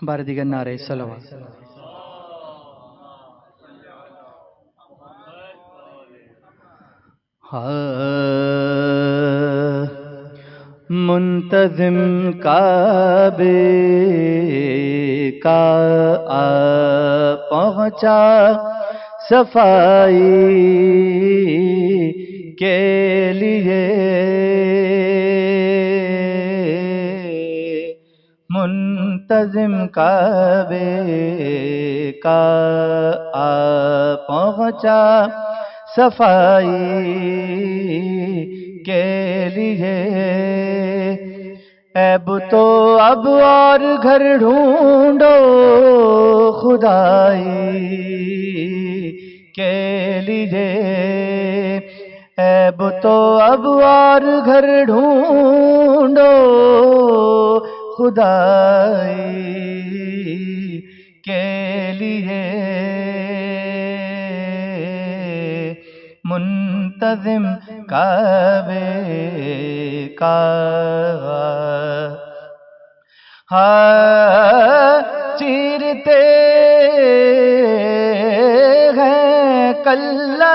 بار دیگر نعرہ صلوات۔ منتظم کعبے کا پہنچا صفائی کے لیے، منتظم کعبے کا پہنچا صفائی کے لیے، عیب تو اب اور گھر ڈھونڈو خدائی کے لیے، عیب تو اب اور گھر ڈھونڈو خدائی کے لیے، منتظم کعبے کا چیرتے ہیں کلہ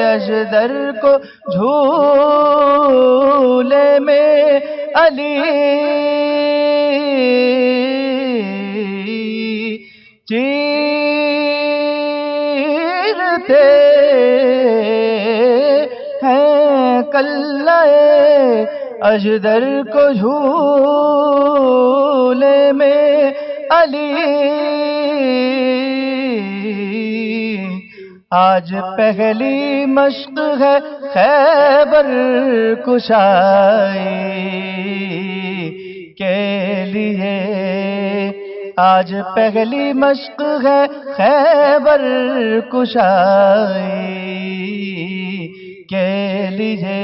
اژدر کو جھولے میں علی، چیرتے ہیں کلہ اژدر کو جھولے میں علی، آج پہلی مشق ہے خیبر کشائی کے لیے، آج پہلی مشق ہے خیبر کشائی کے لیے،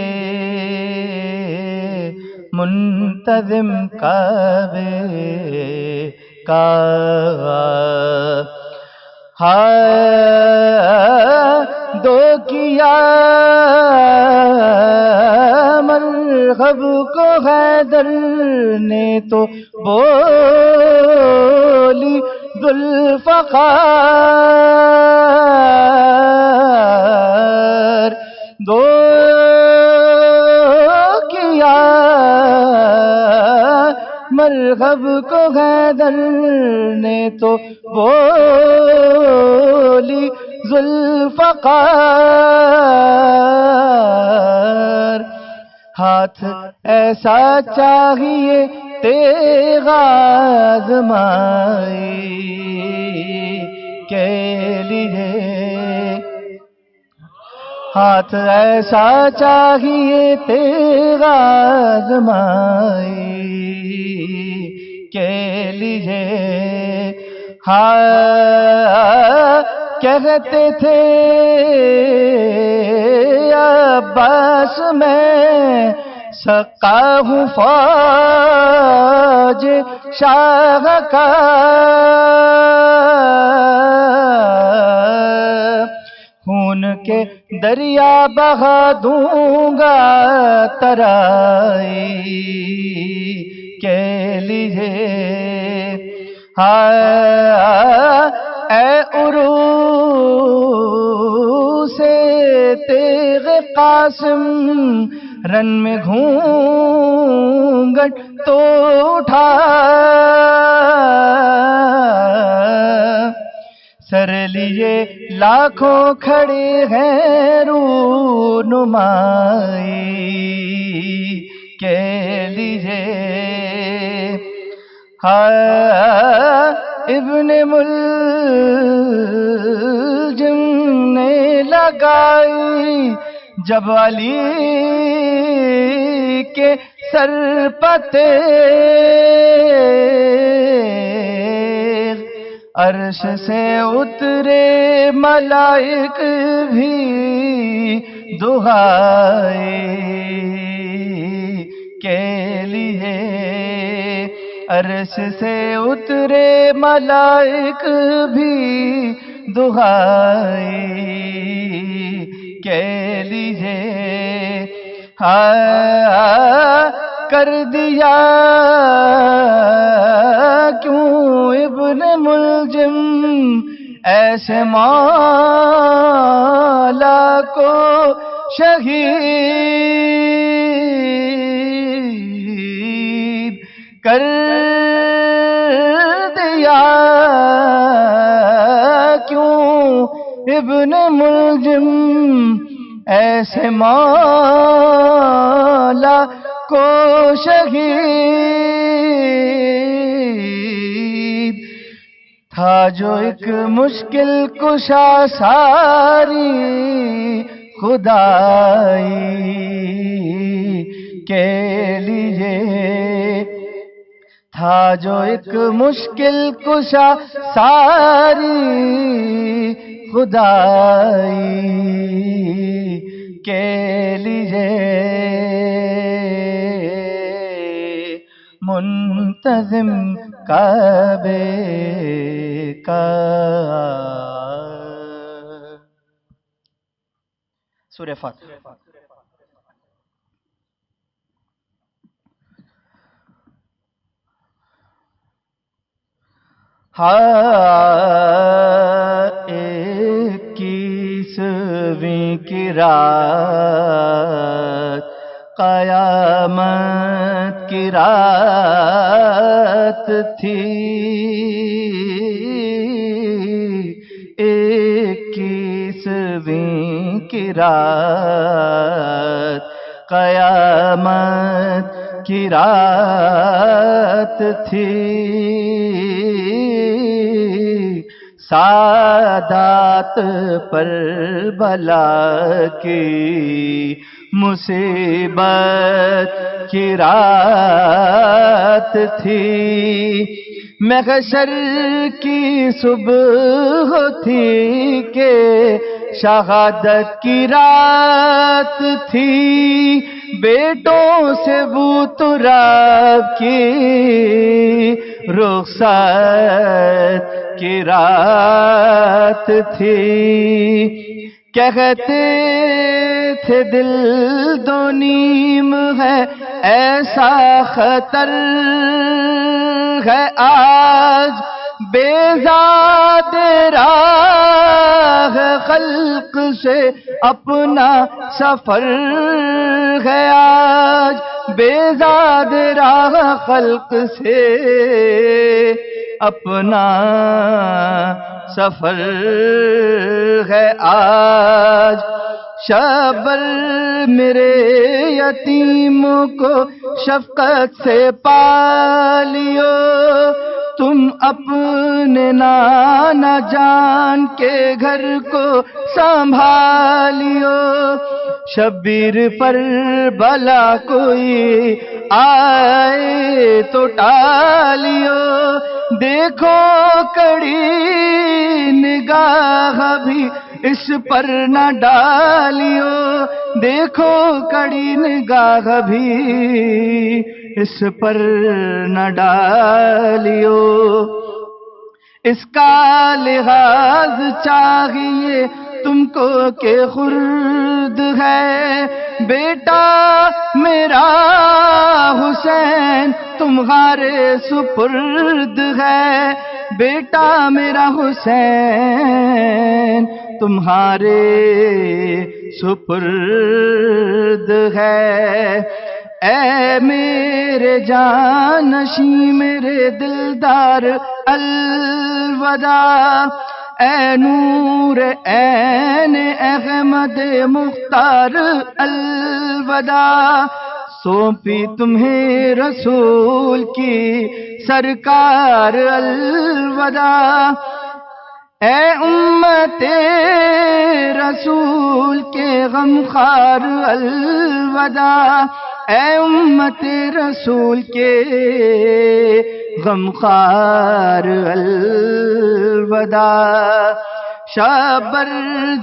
منتظم کعبے کا دو کیا مرغب کو حیدر نے تو بولی ذوالفقار، دو کیا مرغب کو حیدر نے تو بولی ذوالفقار، ہاتھ ایسا چاہیے تیغ آزمائی کے لیے، ہاتھ ایسا چاہیے تیغ آزمائی کے لیے، کہتے تھے عباس میں سقا ہوں فوج شاہ کا، خون کے دریا بہا دوں گا ترائی کے لیے، اے عروس تیغ قاسم رن میں گھونگھٹ تو اٹھا، سر لیے لاکھوں کھڑے ہیں رونمائی کے لیے، ابن ملجم نے لگائی جب علی کے سر پتے، عرش سے اترے ملائک بھی دعائی کے لیے، عرش سے اترے ملائک بھی دعائی کے لیے، کر دیا کیوں ایسے مولا کو شہید کر دیا کیوں ابن ملجم، ایسے مولا کو شہید تھا جو ایک مشکل کشا ساری خدائی کے لیے، تھا جو ایک مشکل کشا ساری خدائی کے لیے، منتظم کعبے کا۔ سورہ فاتحہ۔ اکیسویں کی رات قیامت کی رات تھی، اکیسویں کی رات قیامت کی رات تھی، سادات پر بلا کی مصیبت کی رات تھی، محشر کی صبح تھی کہ شہادت کی رات تھی، بیٹوں سے وہ تراب کی رخصت کی رات تھی، کہتے تھے دل دو نیم ہے ایسا خطر ہے، آج بیزاد راہ خلق سے اپنا سفر ہے، آج بیزاد راہ خلق سے اپنا سفر ہے، آج شبر میرے یتیموں کو شفقت سے پالیو، تم اپنے نانا جان کے گھر کو سنبھالیو، شبیر پر بلا کوئی آئے تو ٹالیو، دیکھو کڑی نگاہ بھی اس پر نہ ڈالیو، دیکھو کڑی نگاہ بھی اس پر نہ ڈالیو، اس کا لحاظ چاہیے تم کو کہ خرد ہے، بیٹا میرا حسین تمہارے سپرد ہے، بیٹا میرا حسین تمہارے سپرد ہے، اے میرے جانشین میرے دلدار الوداع، اے نور عین احمد مختار الوداع، سونپی تمہیں رسول کی سرکار الوداع، اے امت رسول کے غمخوار الوداع، اے امت رسول کے غمخوار الوداع، شابر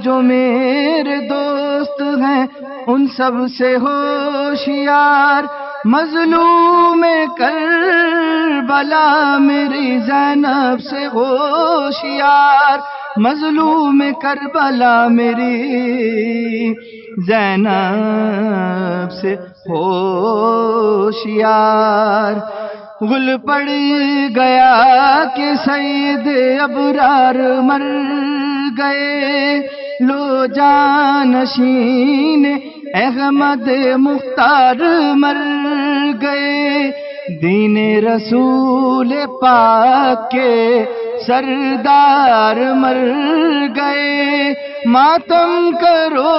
جو میرے دوست ہیں ان سب سے ہوشیار، مظلوم کربلا میری زینب سے ہوشیار، مظلوم کربلا میری زینب سے ہوشیار، گل پڑ گیا کہ سید ابرار مر گئے، لو جانشین احمد مختار مر گئے، دین رسول پاک کے سردار مر گئے، ماتم کرو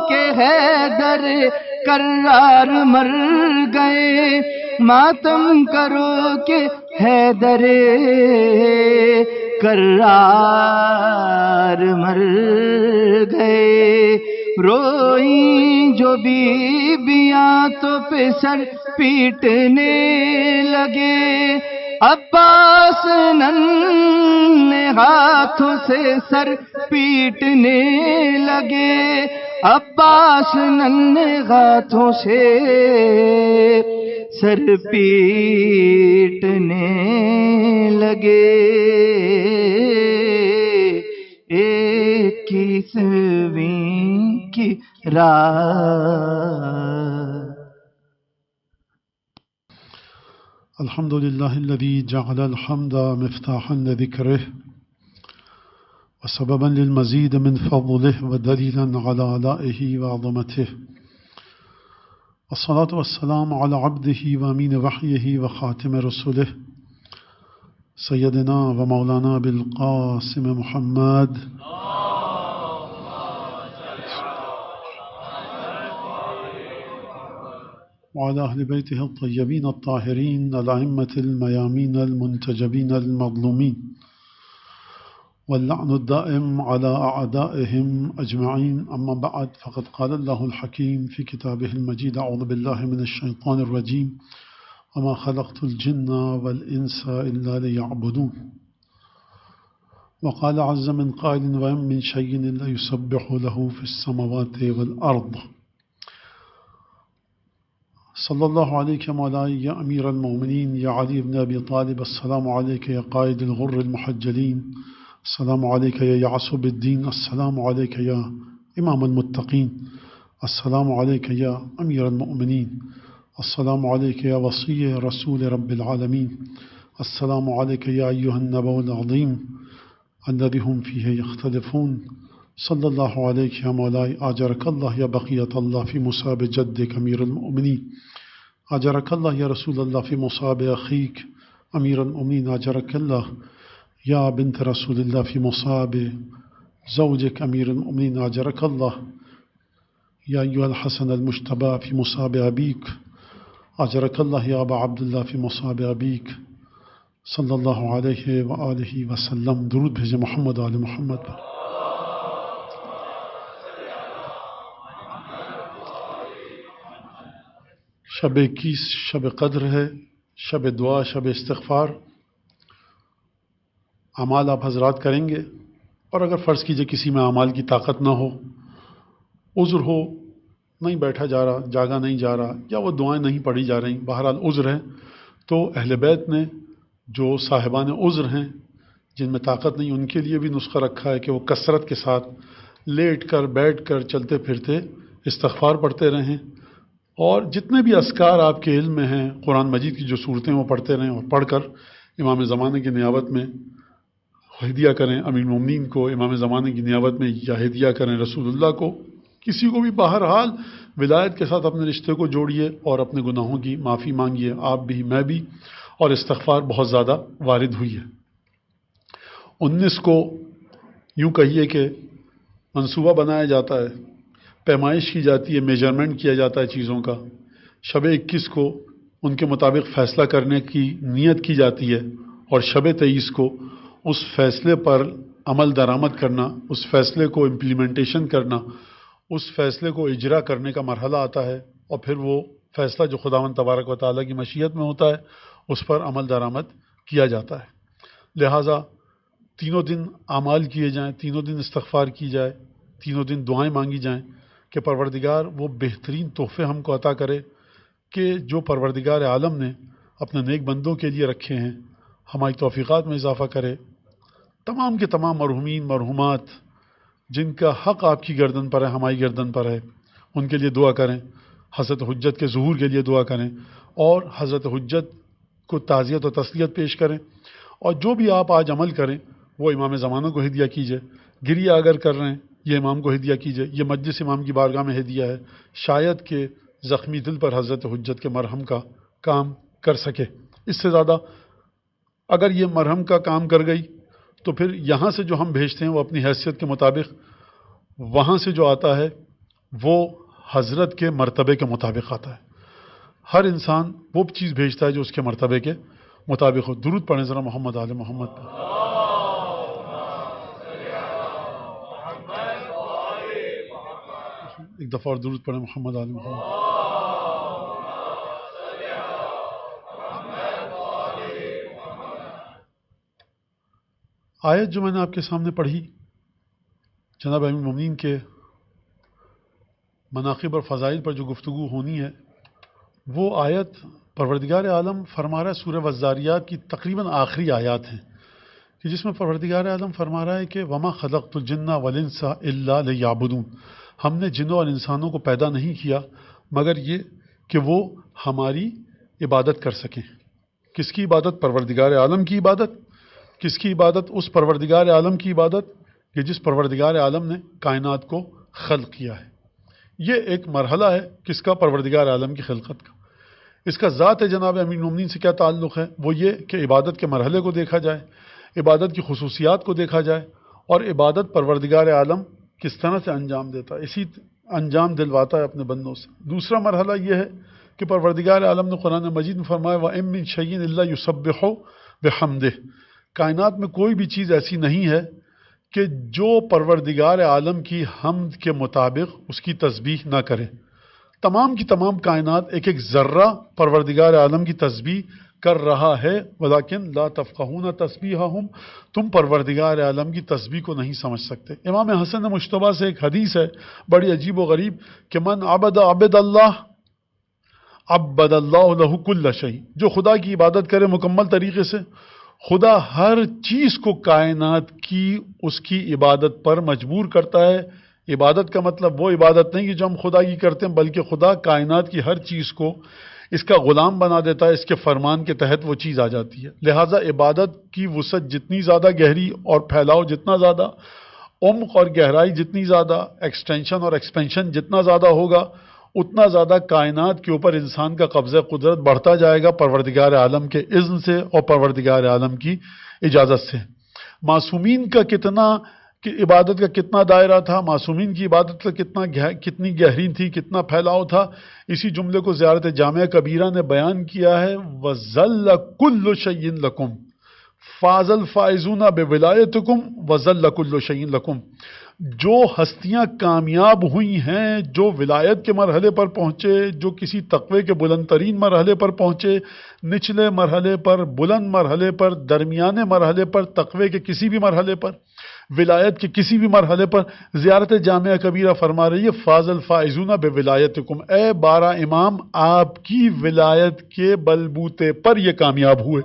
کہ حیدر کرار مر گئے، ماتم کرو کہ حیدر کرار مر گئے، روئیں جو بیبیاں تو پہ سر پیٹنے لگے، عباس ننھے ہاتھوں سے سر پیٹنے لگے، عباس ننھے ہاتھوں سے سر پیٹنے لگے۔ 21ویں کی رات۔ الحمد لله الذي جعل الحمد مفتاحا لذكره وسببا للمزيد من فضله ودليلا على آلائه وعظمته، والصلاة والسلام على عبده وأمين وحيه وخاتم رسله سيدنا ومولانا بالقاسم محمد وعلى أهل بيته الطيبين الطاهرين الأئمة الميامين المنتجبين المظلومين، واللعن الدائم على أعدائهم أجمعين. أما بعد، فقد قال الله الحكيم في كتابه المجيد: أعوذ بالله من الشيطان الرجيم، وما خلقت الجن والإنس إلا ليعبدون. وقال عز من قائل: وإن من شيء إلا يسبح له في السماوات والأرض. صلی اللہ علیہ مولاي یا امیر المومنین یا علی بن ابی طالب، السلام علیک یا قائد الغر المحجلین، السلام علیک یا یعصب الدین، السلام علیک یا امام المتقین، السلام علیک یا امیر المؤمنین، السلام علیک یا وصی رسول رب العالمین، السلام علیک یا ایہا النبأ العظیم الذی هم فیہ یختلفون، صلی اللہ علیہ یا مولاي آجرک اللہ یا بقیت اللہ فی مصاب جدک امیر المؤمنین، آجرک اللہ یا رسول اللہ فی مصاب اخیک امیر المؤمنین، آجرک اللہ یا بنت رسول اللہ فی مصاب زوجک امیر المؤمنین، آجرک اللہ یا ایها الحسن المجتبی فی مصاب ابیک، آجرک اللہ یا ابا عبداللہ فی مصاب ابیک، صلی اللہ علیہ وآلہ وسلم۔ درود بھیجے محمد آل محمد پر۔ شب 21 شب قدر ہے، شب دعا، شب استغفار۔ اعمال آپ حضرات کریں گے، اور اگر فرض کیجئے کسی میں اعمال کی طاقت نہ ہو، عذر ہو، نہیں بیٹھا جا رہا، جاگا نہیں جا رہا، یا وہ دعائیں نہیں پڑھی جا رہی، بہرحال عذر ہے، تو اہل بیت نے جو صاحبان عذر ہیں جن میں طاقت نہیں، ان کے لیے بھی نسخہ رکھا ہے کہ وہ کثرت کے ساتھ لیٹ کر بیٹھ کر چلتے پھرتے استغفار پڑھتے رہیں، اور جتنے بھی اذکار آپ کے علم میں ہیں، قرآن مجید کی جو صورتیں وہ پڑھتے رہیں، اور پڑھ کر امام زمانے کی نیابت میں ہدیہ کریں امیر المومنین کو، امام زمانے کی نیابت میں یا ہدیہ کریں رسول اللہ کو، کسی کو بھی بہرحال ولایت کے ساتھ اپنے رشتے کو جوڑیے اور اپنے گناہوں کی معافی مانگیے، آپ بھی میں بھی، اور استغفار بہت زیادہ وارد ہوئی ہے۔ 19 کو یوں کہیے کہ منصوبہ بنایا جاتا ہے، پیمائش کی جاتی ہے، میجرمنٹ کیا جاتا ہے چیزوں کا۔ شب 21 کو ان کے مطابق فیصلہ کرنے کی نیت کی جاتی ہے، اور شب 23 کو اس فیصلے پر عمل درآمد کرنا، اس فیصلے کو امپلیمنٹیشن کرنا، اس فیصلے کو اجرا کرنے کا مرحلہ آتا ہے، اور پھر وہ فیصلہ جو خداوند تبارک و تعالیٰ کی مشیت میں ہوتا ہے اس پر عمل درآمد کیا جاتا ہے۔ لہٰذا تینوں دن اعمال کیے جائیں، تینوں دن استغفار کی جائے، تینوں دن دعائیں مانگی جائیں کہ پروردگار وہ بہترین تحفے ہم کو عطا کرے کہ جو پروردگار عالم نے اپنے نیک بندوں کے لیے رکھے ہیں، ہماری توفیقات میں اضافہ کرے۔ تمام کے تمام مرحومین مرحومات جن کا حق آپ کی گردن پر ہے، ہماری گردن پر ہے، ان کے لیے دعا کریں، حضرت حجت کے ظہور کے لیے دعا کریں، اور حضرت حجت کو تعزیت و تسلیت پیش کریں، اور جو بھی آپ آج عمل کریں وہ امام زمانہ کو ہدیہ کیجئے. گریہ اگر کر رہے ہیں یہ امام کو ہدیہ کیجئے، یہ مجلس امام کی بارگاہ میں ہدیہ ہے، شاید کہ زخمی دل پر حضرت حجت کے مرہم کا کام کر سکے. اس سے زیادہ اگر یہ مرہم کا کام کر گئی تو پھر یہاں سے جو ہم بھیجتے ہیں وہ اپنی حیثیت کے مطابق، وہاں سے جو آتا ہے وہ حضرت کے مرتبے کے مطابق آتا ہے. ہر انسان وہ چیز بھیجتا ہے جو اس کے مرتبے کے مطابق ہو. درود پڑھیں ذرا محمد آل محمد پر. ایک دفعہ اور درود پڑھیں محمد آل محمد. آیت جو میں نے آپ کے سامنے پڑھی جناب امیر المومنین کے مناقب اور فضائل پر جو گفتگو ہونی ہے، وہ آیت پروردگار عالم فرما رہا ہے سورہ والذاریات کی تقریباً آخری آیات ہیں کہ جس میں پروردگار عالم فرما رہا ہے کہ وما خلقت الجن والانس الا لیعبدون، ہم نے جنوں اور انسانوں کو پیدا نہیں کیا مگر یہ کہ وہ ہماری عبادت کر سکیں. کس کی عبادت؟ پروردگار عالم کی عبادت. کس کی عبادت؟ اس پروردگار عالم کی عبادت کہ جس پروردگار عالم نے کائنات کو خلق کیا ہے. یہ ایک مرحلہ ہے کس کا؟ پروردگار عالم کی خلقت کا. اس کا ذات جناب امیر المومنین سے کیا تعلق ہے؟ وہ یہ کہ عبادت کے مرحلے کو دیکھا جائے، عبادت کی خصوصیات کو دیکھا جائے، اور عبادت پروردگار عالم کس طرح سے انجام دیتا ہے، اسی انجام دلواتا ہے اپنے بندوں سے. دوسرا مرحلہ یہ ہے کہ پروردگار عالم نے قرآن مجید میں فرمایا وَإِن مِّن شَيْءٍ إِلَّا يُسَبِّحُ بِحَمْدِهِ، کائنات میں کوئی بھی چیز ایسی نہیں ہے کہ جو پروردگار عالم کی حمد کے مطابق اس کی تسبیح نہ کرے. تمام کی تمام کائنات ایک ایک ذرہ پروردگار عالم کی تسبیح کر رہا ہے، ولیکن لا تفقہون تسبیحہم، تم پروردگار عالم کی تسبیح کو نہیں سمجھ سکتے. امام حسن مجتبیٰ سے ایک حدیث ہے بڑی عجیب و غریب کہ من عبد اللہ عبد اللہ لہ کل شیء، جو خدا کی عبادت کرے مکمل طریقے سے، خدا ہر چیز کو کائنات کی اس کی عبادت پر مجبور کرتا ہے. عبادت کا مطلب وہ عبادت نہیں کہ جو ہم خدا کی کرتے ہیں، بلکہ خدا کائنات کی ہر چیز کو اس کا غلام بنا دیتا ہے، اس کے فرمان کے تحت وہ چیز آ جاتی ہے. لہٰذا عبادت کی وسعت جتنی زیادہ گہری اور پھیلاؤ جتنا زیادہ، عمق اور گہرائی جتنی زیادہ، ایکسٹینشن اور ایکسپینشن جتنا زیادہ ہوگا، اتنا زیادہ کائنات کے اوپر انسان کا قبضہ قدرت بڑھتا جائے گا پروردگار عالم کے اذن سے اور پروردگار عالم کی اجازت سے. معصومین کا عبادت کا کتنا دائرہ تھا، معصومین کی عبادت کا کتنی گہری تھی، کتنا پھیلاؤ تھا، اسی جملے کو زیارت جامعہ کبیرہ نے بیان کیا ہے. وَذَلَّ كُلُّ شَيْءٍ لَكُمْ فَازَ الْفَائِزُونَ بِوِلَایَتِكُمْ وَذَلَّ كُلُّ شَيْءٍ لَكُمْ. جو ہستیاں کامیاب ہوئی ہیں، جو ولایت کے مرحلے پر پہنچے، جو کسی تقوی کے بلند ترین مرحلے پر پہنچے، نچلے مرحلے پر، بلند مرحلے پر، درمیانے مرحلے پر، تقوی کے کسی بھی مرحلے پر، ولایت کے کسی بھی مرحلے پر، زیارت جامعہ کبیرہ فرما رہی ہے فاز الفائزون بولایتکم، اے 12 امام آپ کی ولایت کے بلبوتے پر یہ کامیاب ہوئے.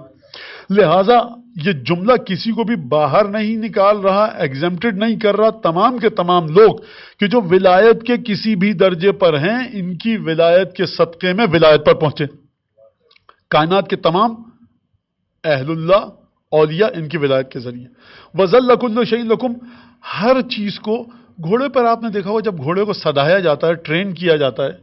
لہٰذا یہ جملہ کسی کو بھی باہر نہیں نکال رہا، ایگزمپٹڈ نہیں کر رہا. تمام کے تمام لوگ کہ جو ولایت کے کسی بھی درجے پر ہیں، ان کی ولایت کے صدقے میں ولایت پر پہنچے. کائنات کے تمام اہل اللہ اولیاء ان کی ولایت کے ذریعے. وَذَلَّ كُلُّ شَيْءٍ لَكُمْ، ہر چیز کو. گھوڑے پر آپ نے دیکھا ہو جب گھوڑے کو سدھایا جاتا ہے، ٹرین کیا جاتا ہے،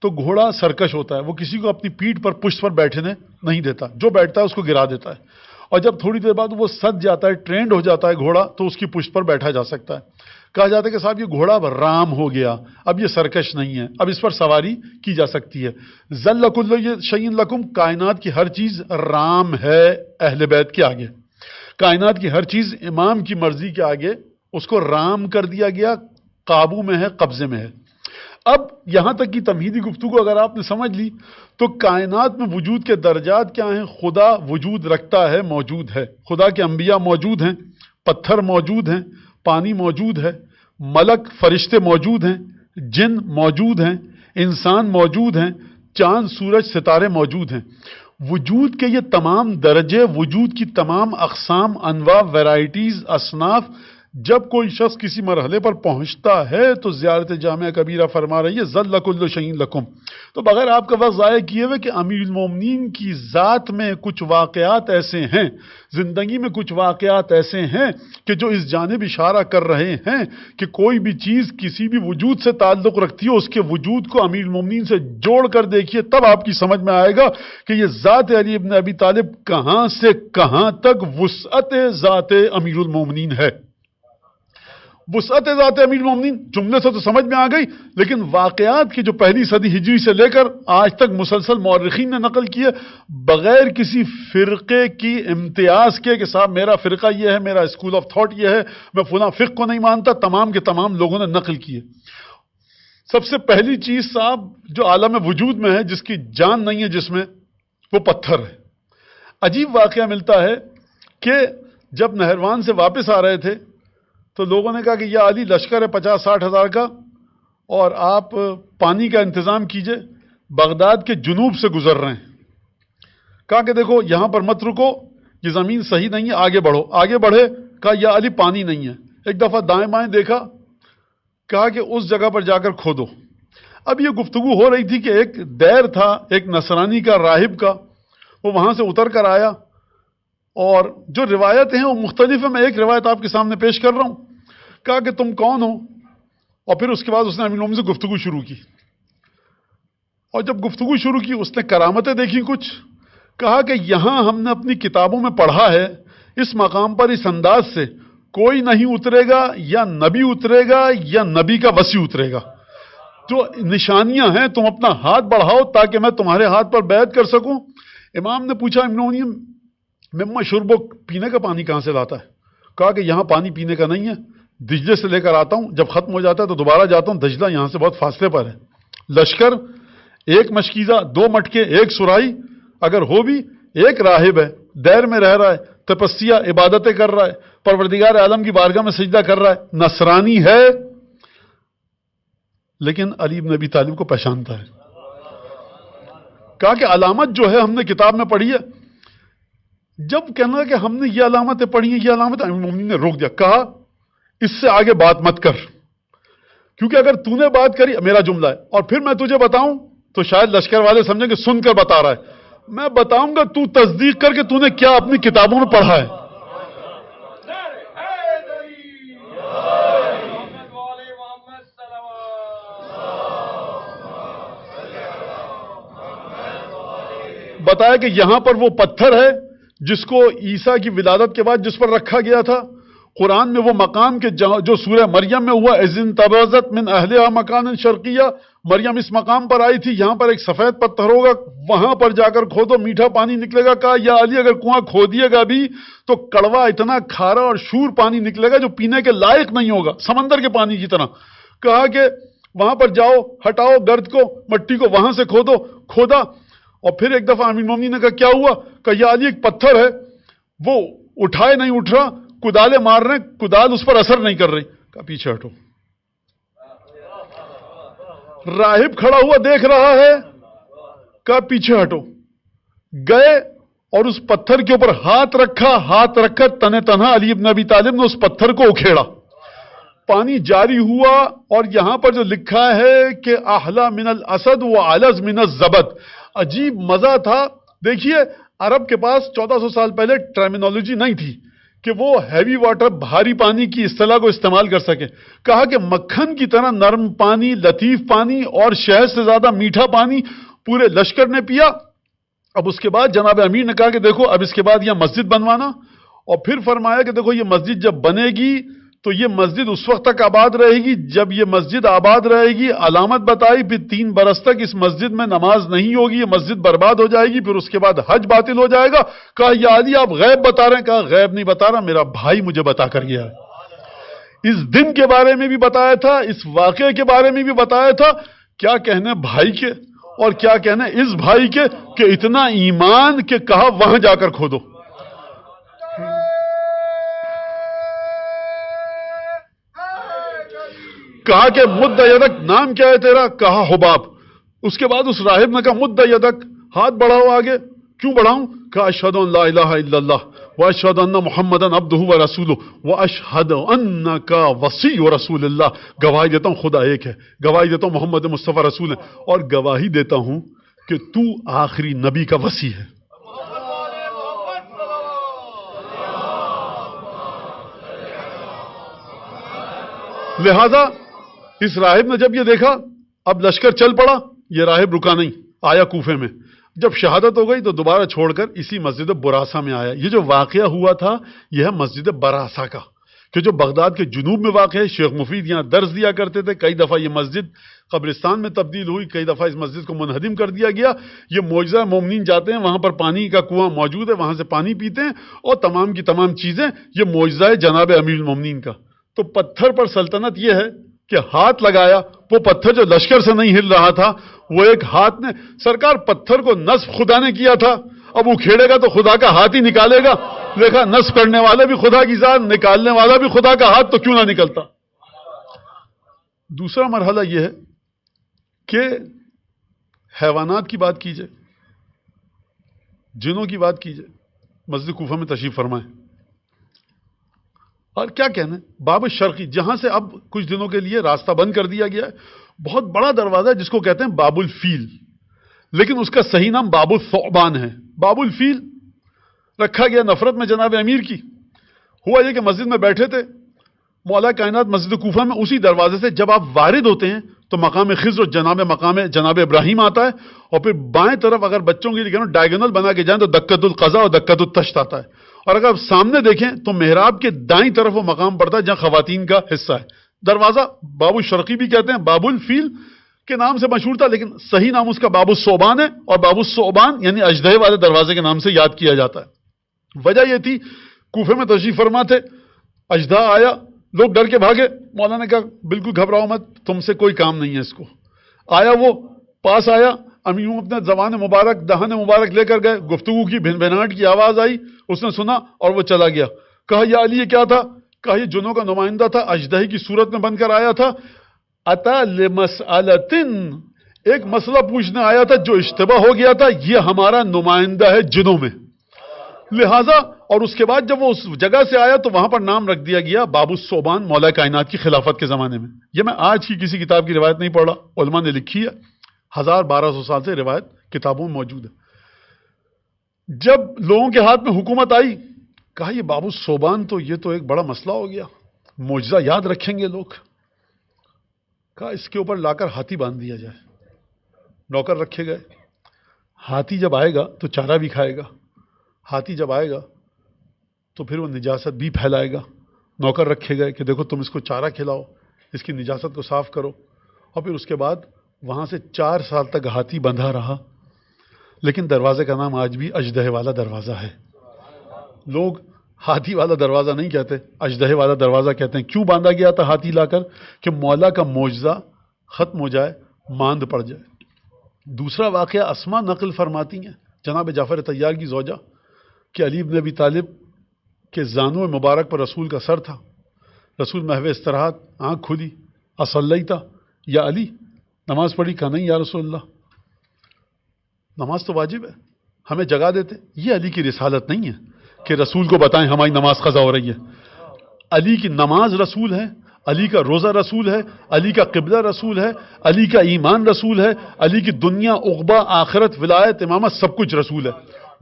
تو گھوڑا سرکش ہوتا ہے، وہ کسی کو اپنی پیٹھ پر پشت پر بیٹھنے نہیں دیتا، جو بیٹھتا ہے اس کو گرا دیتا ہے. اور جب تھوڑی دیر بعد وہ سد جاتا ہے، ٹرینڈ ہو جاتا ہے گھوڑا، تو اس کی پشت پر بیٹھا جا سکتا ہے. کہا جاتا ہے کہ صاحب یہ گھوڑا اب رام ہو گیا، اب یہ سرکش نہیں ہے، اب اس پر سواری کی جا سکتی ہے. ذَلَّ كُلُّ شَيْءٍ لَكُمْ، کائنات کی ہر چیز رام ہے اہل بیت کے آگے. کائنات کی ہر چیز امام کی مرضی کے آگے اس کو رام کر دیا گیا، قابو میں ہے، قبضے میں ہے. اب یہاں تک کی تمہیدی گفتگو اگر آپ نے سمجھ لی تو کائنات میں وجود کے درجات کیا ہیں؟ خدا وجود رکھتا ہے، موجود ہے. خدا کے انبیاء موجود ہیں، پتھر موجود ہیں، پانی موجود ہے، ملک فرشتے موجود ہیں، جن موجود ہیں، انسان موجود ہیں، چاند سورج ستارے موجود ہیں. وجود کے یہ تمام درجے، وجود کی تمام اقسام، انواع، ویرائٹیز، اصناف جب کوئی شخص کسی مرحلے پر پہنچتا ہے تو زیارت جامعہ کبیرہ فرما رہی ہے ذل کل شیء لکم. تو بغیر آپ کا وقت ضائع کیے ہوئے کہ امیر المومنین کی ذات میں کچھ واقعات ایسے ہیں، زندگی میں کچھ واقعات ایسے ہیں کہ جو اس جانب اشارہ کر رہے ہیں کہ کوئی بھی چیز کسی بھی وجود سے تعلق رکھتی ہے، اس کے وجود کو امیر المومنین سے جوڑ کر دیکھیے، تب آپ کی سمجھ میں آئے گا کہ یہ ذات علی ابن ابی طالب کہاں سے کہاں تک وسعت ذات امیر المومنین ہے. وسعت ذات امیر المومنین جملے سے تو سمجھ میں آ گئی، لیکن واقعات کی جو پہلی صدی ہجری سے لے کر آج تک مسلسل مورخین نے نقل کیے بغیر کسی فرقے کی امتیاز کے کہ صاحب میرا فرقہ یہ ہے، میرا اسکول آف تھاٹ یہ ہے، میں فلاں فقہ کو نہیں مانتا، تمام کے تمام لوگوں نے نقل کیے. سب سے پہلی چیز صاحب جو عالم وجود میں ہے، جس کی جان نہیں ہے جس میں، وہ پتھر ہے. عجیب واقعہ ملتا ہے کہ جب نہروان سے واپس آ رہے تھے تو لوگوں نے کہا کہ یا علی لشکر ہے 50-60 ہزار کا اور آپ پانی کا انتظام کیجئے، بغداد کے جنوب سے گزر رہے ہیں. کہا کہ دیکھو یہاں پر مت رکو، یہ زمین صحیح نہیں ہے، آگے بڑھو. آگے بڑھے، کہا یا علی پانی نہیں ہے. ایک دفعہ دائیں بائیں دیکھا، کہا کہ اس جگہ پر جا کر کھودو. اب یہ گفتگو ہو رہی تھی کہ ایک دیر تھا ایک نصرانی کا، راہب کا، وہ وہاں سے اتر کر آیا اور جو روایت ہیں وہ مختلف ہیں. میں ایک روایت آپ کے سامنے پیش کر رہا ہوں. کہا کہ تم کون ہو؟ اور پھر اس کے بعد اس نے امیر المومنین سے گفتگو شروع کی. اور جب گفتگو شروع کی اس نے کرامتیں دیکھی کچھ. کہا کہ یہاں ہم نے اپنی کتابوں میں پڑھا ہے اس مقام پر اس انداز سے کوئی نہیں اترے گا، یا نبی اترے گا یا نبی کا وصی اترے گا. جو نشانیاں ہیں تم اپنا ہاتھ بڑھاؤ تاکہ میں تمہارے ہاتھ پر بیعت کر سکوں. امام نے پوچھا امیر المومنین مما شربو، پینے کا پانی کہاں سے لاتا ہے؟ کہا کہ یہاں پانی پینے کا نہیں ہے، دجلے سے لے کر آتا ہوں، جب ختم ہو جاتا ہے تو دوبارہ جاتا ہوں، دجلہ یہاں سے بہت فاصلے پر ہے. لشکر، ایک مشکیزہ، 2 مٹکے، ایک سرائی، اگر ہو بھی ایک راہب ہے، دیر میں رہ رہا ہے، تپسیا عبادتیں کر رہا ہے، پروردگار عالم کی بارگاہ میں سجدہ کر رہا ہے، نصرانی ہے لیکن علی بن ابی طالب کو پہچانتا ہے. کہا کہ علامت جو ہے ہم نے کتاب میں پڑھی ہے. جب کہنا کہ ہم نے یہ علامتیں پڑھی ہیں، یہ علامت، امیر المومنین نے روک دیا. کہا اس سے آگے بات مت کر، کیونکہ اگر تو نے بات کری، میرا جملہ ہے، اور پھر میں تجھے بتاؤں تو شاید لشکر والے سمجھیں کہ سن کر بتا رہا ہے. میں بتاؤں گا، تو تصدیق کر کے تو نے کیا اپنی کتابوں میں پڑھا ہے. بتایا کہ یہاں پر وہ پتھر ہے جس کو عیسیٰ کی ولادت کے بعد جس پر رکھا گیا تھا. قرآن میں وہ مقام کے جو سورہ مریم میں ہوا، اذ انتبذت من اہلہا مکانا شرقیہ، مریم اس مقام پر آئی تھی، یہاں پر ایک سفید پتھر ہوگا، وہاں پر جا کر کھودو، میٹھا پانی نکلے گا. کہا یا علی اگر کنواں کھودیے گا بھی تو کڑوا اتنا کھارا اور شور پانی نکلے گا جو پینے کے لائق نہیں ہوگا، سمندر کے پانی کی طرح. کہا کہ وہاں پر جاؤ، ہٹاؤ گرد کو، مٹی کو، وہاں سے کھودو. کھودا اور پھر ایک دفعہ امیر المومنین نے کہا کیا ہوا؟ کہا یا علی ایک پتھر ہے، وہ اٹھائے نہیں اٹھ رہا، کدالیں مار رہے ہیں، کدال اس پر اثر نہیں کر رہی. کہا پیچھے ہٹو. راہب کھڑا ہوا دیکھ رہا ہے. کہا پیچھے ہٹو. گئے اور اس پتھر کے اوپر ہاتھ رکھا، ہاتھ رکھ کر تنہ تنہا علی ابن ابی طالب نے اس پتھر کو اکھیڑا. پانی جاری ہوا اور یہاں پر جو لکھا ہے کہ احلا من الاسد وعلز من الزبد. عجیب مزہ تھا. دیکھیے عرب کے پاس 1400 سال پہلے ٹرمینالوجی نہیں تھی کہ وہ ہیوی واٹر، بھاری پانی کی اصطلاح کو استعمال کر سکے. کہا کہ مکھن کی طرح نرم پانی، لطیف پانی اور شہد سے زیادہ میٹھا پانی پورے لشکر نے پیا. اب اس کے بعد جناب امیر نے کہا کہ دیکھو اب اس کے بعد یہ مسجد بنوانا، اور پھر فرمایا کہ دیکھو یہ مسجد جب بنے گی تو یہ مسجد اس وقت تک آباد رہے گی جب یہ مسجد آباد رہے گی. علامت بتائی، پھر 3 برس تک اس مسجد میں نماز نہیں ہوگی، یہ مسجد برباد ہو جائے گی، پھر اس کے بعد حج باطل ہو جائے گا. کہا یا علی آپ غیب بتا رہے ہیں؟ کہا غیب نہیں بتا رہا، میرا بھائی مجھے بتا کر گیا. اس دن کے بارے میں بھی بتایا تھا، اس واقعے کے بارے میں بھی بتایا تھا. کیا کہنے بھائی کے اور کیا کہنے اس بھائی کے کہ اتنا ایمان کہ کہا وہاں جا کر کھودو. کہا کہ مد یدک، نام کیا ہے تیرا؟ کہا حباب. اس کے بعد اس راہب نے کہا مد یدک، ہاتھ بڑھاؤ آگے. کیوں بڑھاؤں؟ کہا اشہد ان لا الہ الا اللہ وَأَشْهَدُ أَنَّ مُحَمَّدًا عَبْدُهُ وَرَسُولُهُ وَأَشْهَدُ أَنَّكَ وَصِيُّ رَسُولِ اللَّهِ. گواہی دیتا ہوں خدا ایک ہے، گواہی دیتا ہوں محمد مصطفیٰ رسول ہے، اور گواہی دیتا ہوں کہ تو آخری نبی کا وصی ہے. لہذا اس راہب نے جب یہ دیکھا اب لشکر چل پڑا، یہ راہب رکا نہیں، آیا کوفے میں. جب شہادت ہو گئی تو دوبارہ چھوڑ کر اسی مسجد براسا میں آیا. یہ جو واقعہ ہوا تھا یہ ہے مسجد براسا کا، کہ جو بغداد کے جنوب میں واقع ہے. شیخ مفید یہاں درس دیا کرتے تھے. کئی دفعہ یہ مسجد قبرستان میں تبدیل ہوئی، کئی دفعہ اس مسجد کو منہدم کر دیا گیا. یہ معجزہ مومنین جاتے ہیں، وہاں پر پانی کا کنواں موجود ہے، وہاں سے پانی پیتے ہیں، اور تمام کی تمام چیزیں. یہ معجزہ ہے جناب امیر المومنین کا. تو پتھر پر سلطنت یہ ہے کہ ہاتھ لگایا، وہ پتھر جو لشکر سے نہیں ہل رہا تھا وہ ایک ہاتھ نے، سرکار پتھر کو نصب خدا نے کیا تھا، اب وہ کھیڑے گا تو خدا کا ہاتھ ہی نکالے گا. دیکھا نصب کرنے والے بھی خدا کی ذات، نکالنے والا بھی خدا کا ہاتھ، تو کیوں نہ نکلتا. دوسرا مرحلہ یہ ہے کہ حیوانات کی بات کیجئے، جنوں کی بات کیجئے. مسجد کوفہ میں تشریف فرمائیں، اور کیا کہنا ہے، باب الشرقی، جہاں سے اب کچھ دنوں کے لیے راستہ بند کر دیا گیا ہے. بہت بڑا دروازہ ہے جس کو کہتے ہیں باب الفیل، لیکن اس کا صحیح نام باب الثعبان ہے. باب الفیل رکھا گیا نفرت میں جناب امیر کی. ہوا یہ کہ مسجد میں بیٹھے تھے، مولا کائنات مسجد کوفہ میں اسی دروازے سے جب آپ وارد ہوتے ہیں تو مقام خضر اور مقام جناب ابراہیم آتا ہے، اور پھر بائیں طرف اگر بچوں کے لیے ڈائیگنل بنا کے جائیں تو دکت القضا اور دکت التشت آتا ہے. اور اگر آپ سامنے دیکھیں تو محراب کے دائیں طرف وہ مقام پڑتا ہے جہاں خواتین کا حصہ ہے. دروازہ باب الشرقی بھی کہتے ہیں، باب الفیل کے نام سے مشہور تھا، لیکن صحیح نام اس کا باب الثعبان ہے، اور باب الثعبان یعنی اژدہے والے دروازے کے نام سے یاد کیا جاتا ہے. وجہ یہ تھی کوفے میں تشریف فرما تھے، اژدہا آیا، لوگ ڈر کے بھاگے. مولانا نے کہا بالکل گھبراؤ مت، تم سے کوئی کام نہیں ہے. اس کو آیا، وہ پاس آیا، امیر اپنے زبان مبارک دہن مبارک لے کر گئے، گفتگو کی، بھن بھناٹ کی آواز آئی، اس نے سنا اور وہ چلا گیا. کہا یا علی یہ کیا تھا؟ کہا یہ جنوں کا نمائندہ تھا، اژدہے کی صورت میں بن کر آیا تھا. اتا لمسألتن، ایک مسئلہ پوچھنے آیا تھا جو اشتباہ ہو گیا تھا، یہ ہمارا نمائندہ ہے جنوں میں. لہذا اور اس کے بعد جب وہ اس جگہ سے آیا تو وہاں پر نام رکھ دیا گیا باب الثعبان، مولا کائنات کی خلافت کے زمانے میں. یہ میں آج کی کسی کتاب کی روایت نہیں پڑھ رہا، علماء نے لکھی ہے، 1200 سال سے روایت کتابوں میں موجود ہے. جب لوگوں کے ہاتھ میں حکومت آئی، کہا یہ باب الثعبان تو یہ تو ایک بڑا مسئلہ ہو گیا، معجزہ یاد رکھیں گے لوگ. کہا اس کے اوپر لا کر ہاتھی باندھ دیا جائے. نوکر رکھے گئے، ہاتھی جب آئے گا تو چارہ بھی کھائے گا، ہاتھی جب آئے گا تو پھر وہ نجاست بھی پھیلائے گا. نوکر رکھے گئے کہ دیکھو تم اس کو چارہ کھلاؤ، اس کی نجاست کو صاف کرو. اور پھر اس کے بعد وہاں سے 4 سال تک ہاتھی بندھا رہا، لیکن دروازے کا نام آج بھی اژدہے والا دروازہ ہے. لوگ ہاتھی والا دروازہ نہیں کہتے، اژدہے والا دروازہ کہتے ہیں. کیوں باندھا گیا تھا ہاتھی لا کر؟ کہ مولا کا معجزہ ختم ہو جائے، ماند پڑ جائے. دوسرا واقعہ اسما نقل فرماتی ہیں، جناب جعفر طیار کی زوجہ، کہ علی بن ابی طالب کے زانو مبارک پر رسول کا سر تھا. رسول محو استراحت، آنکھ کھلی، اصلیتا یا علی، نماز پڑھی؟ کہا نہیں یا رسول اللہ، نماز تو واجب ہے، ہمیں جگا دیتے. یہ علی کی رسالت نہیں ہے کہ رسول کو بتائیں ہماری نماز قضا ہو رہی ہے. علی کی نماز رسول ہے، علی کا روزہ رسول ہے، علی کا قبلہ رسول ہے، علی کا ایمان رسول ہے، علی کی دنیا عقبہ آخرت ولایت امامت سب کچھ رسول ہے.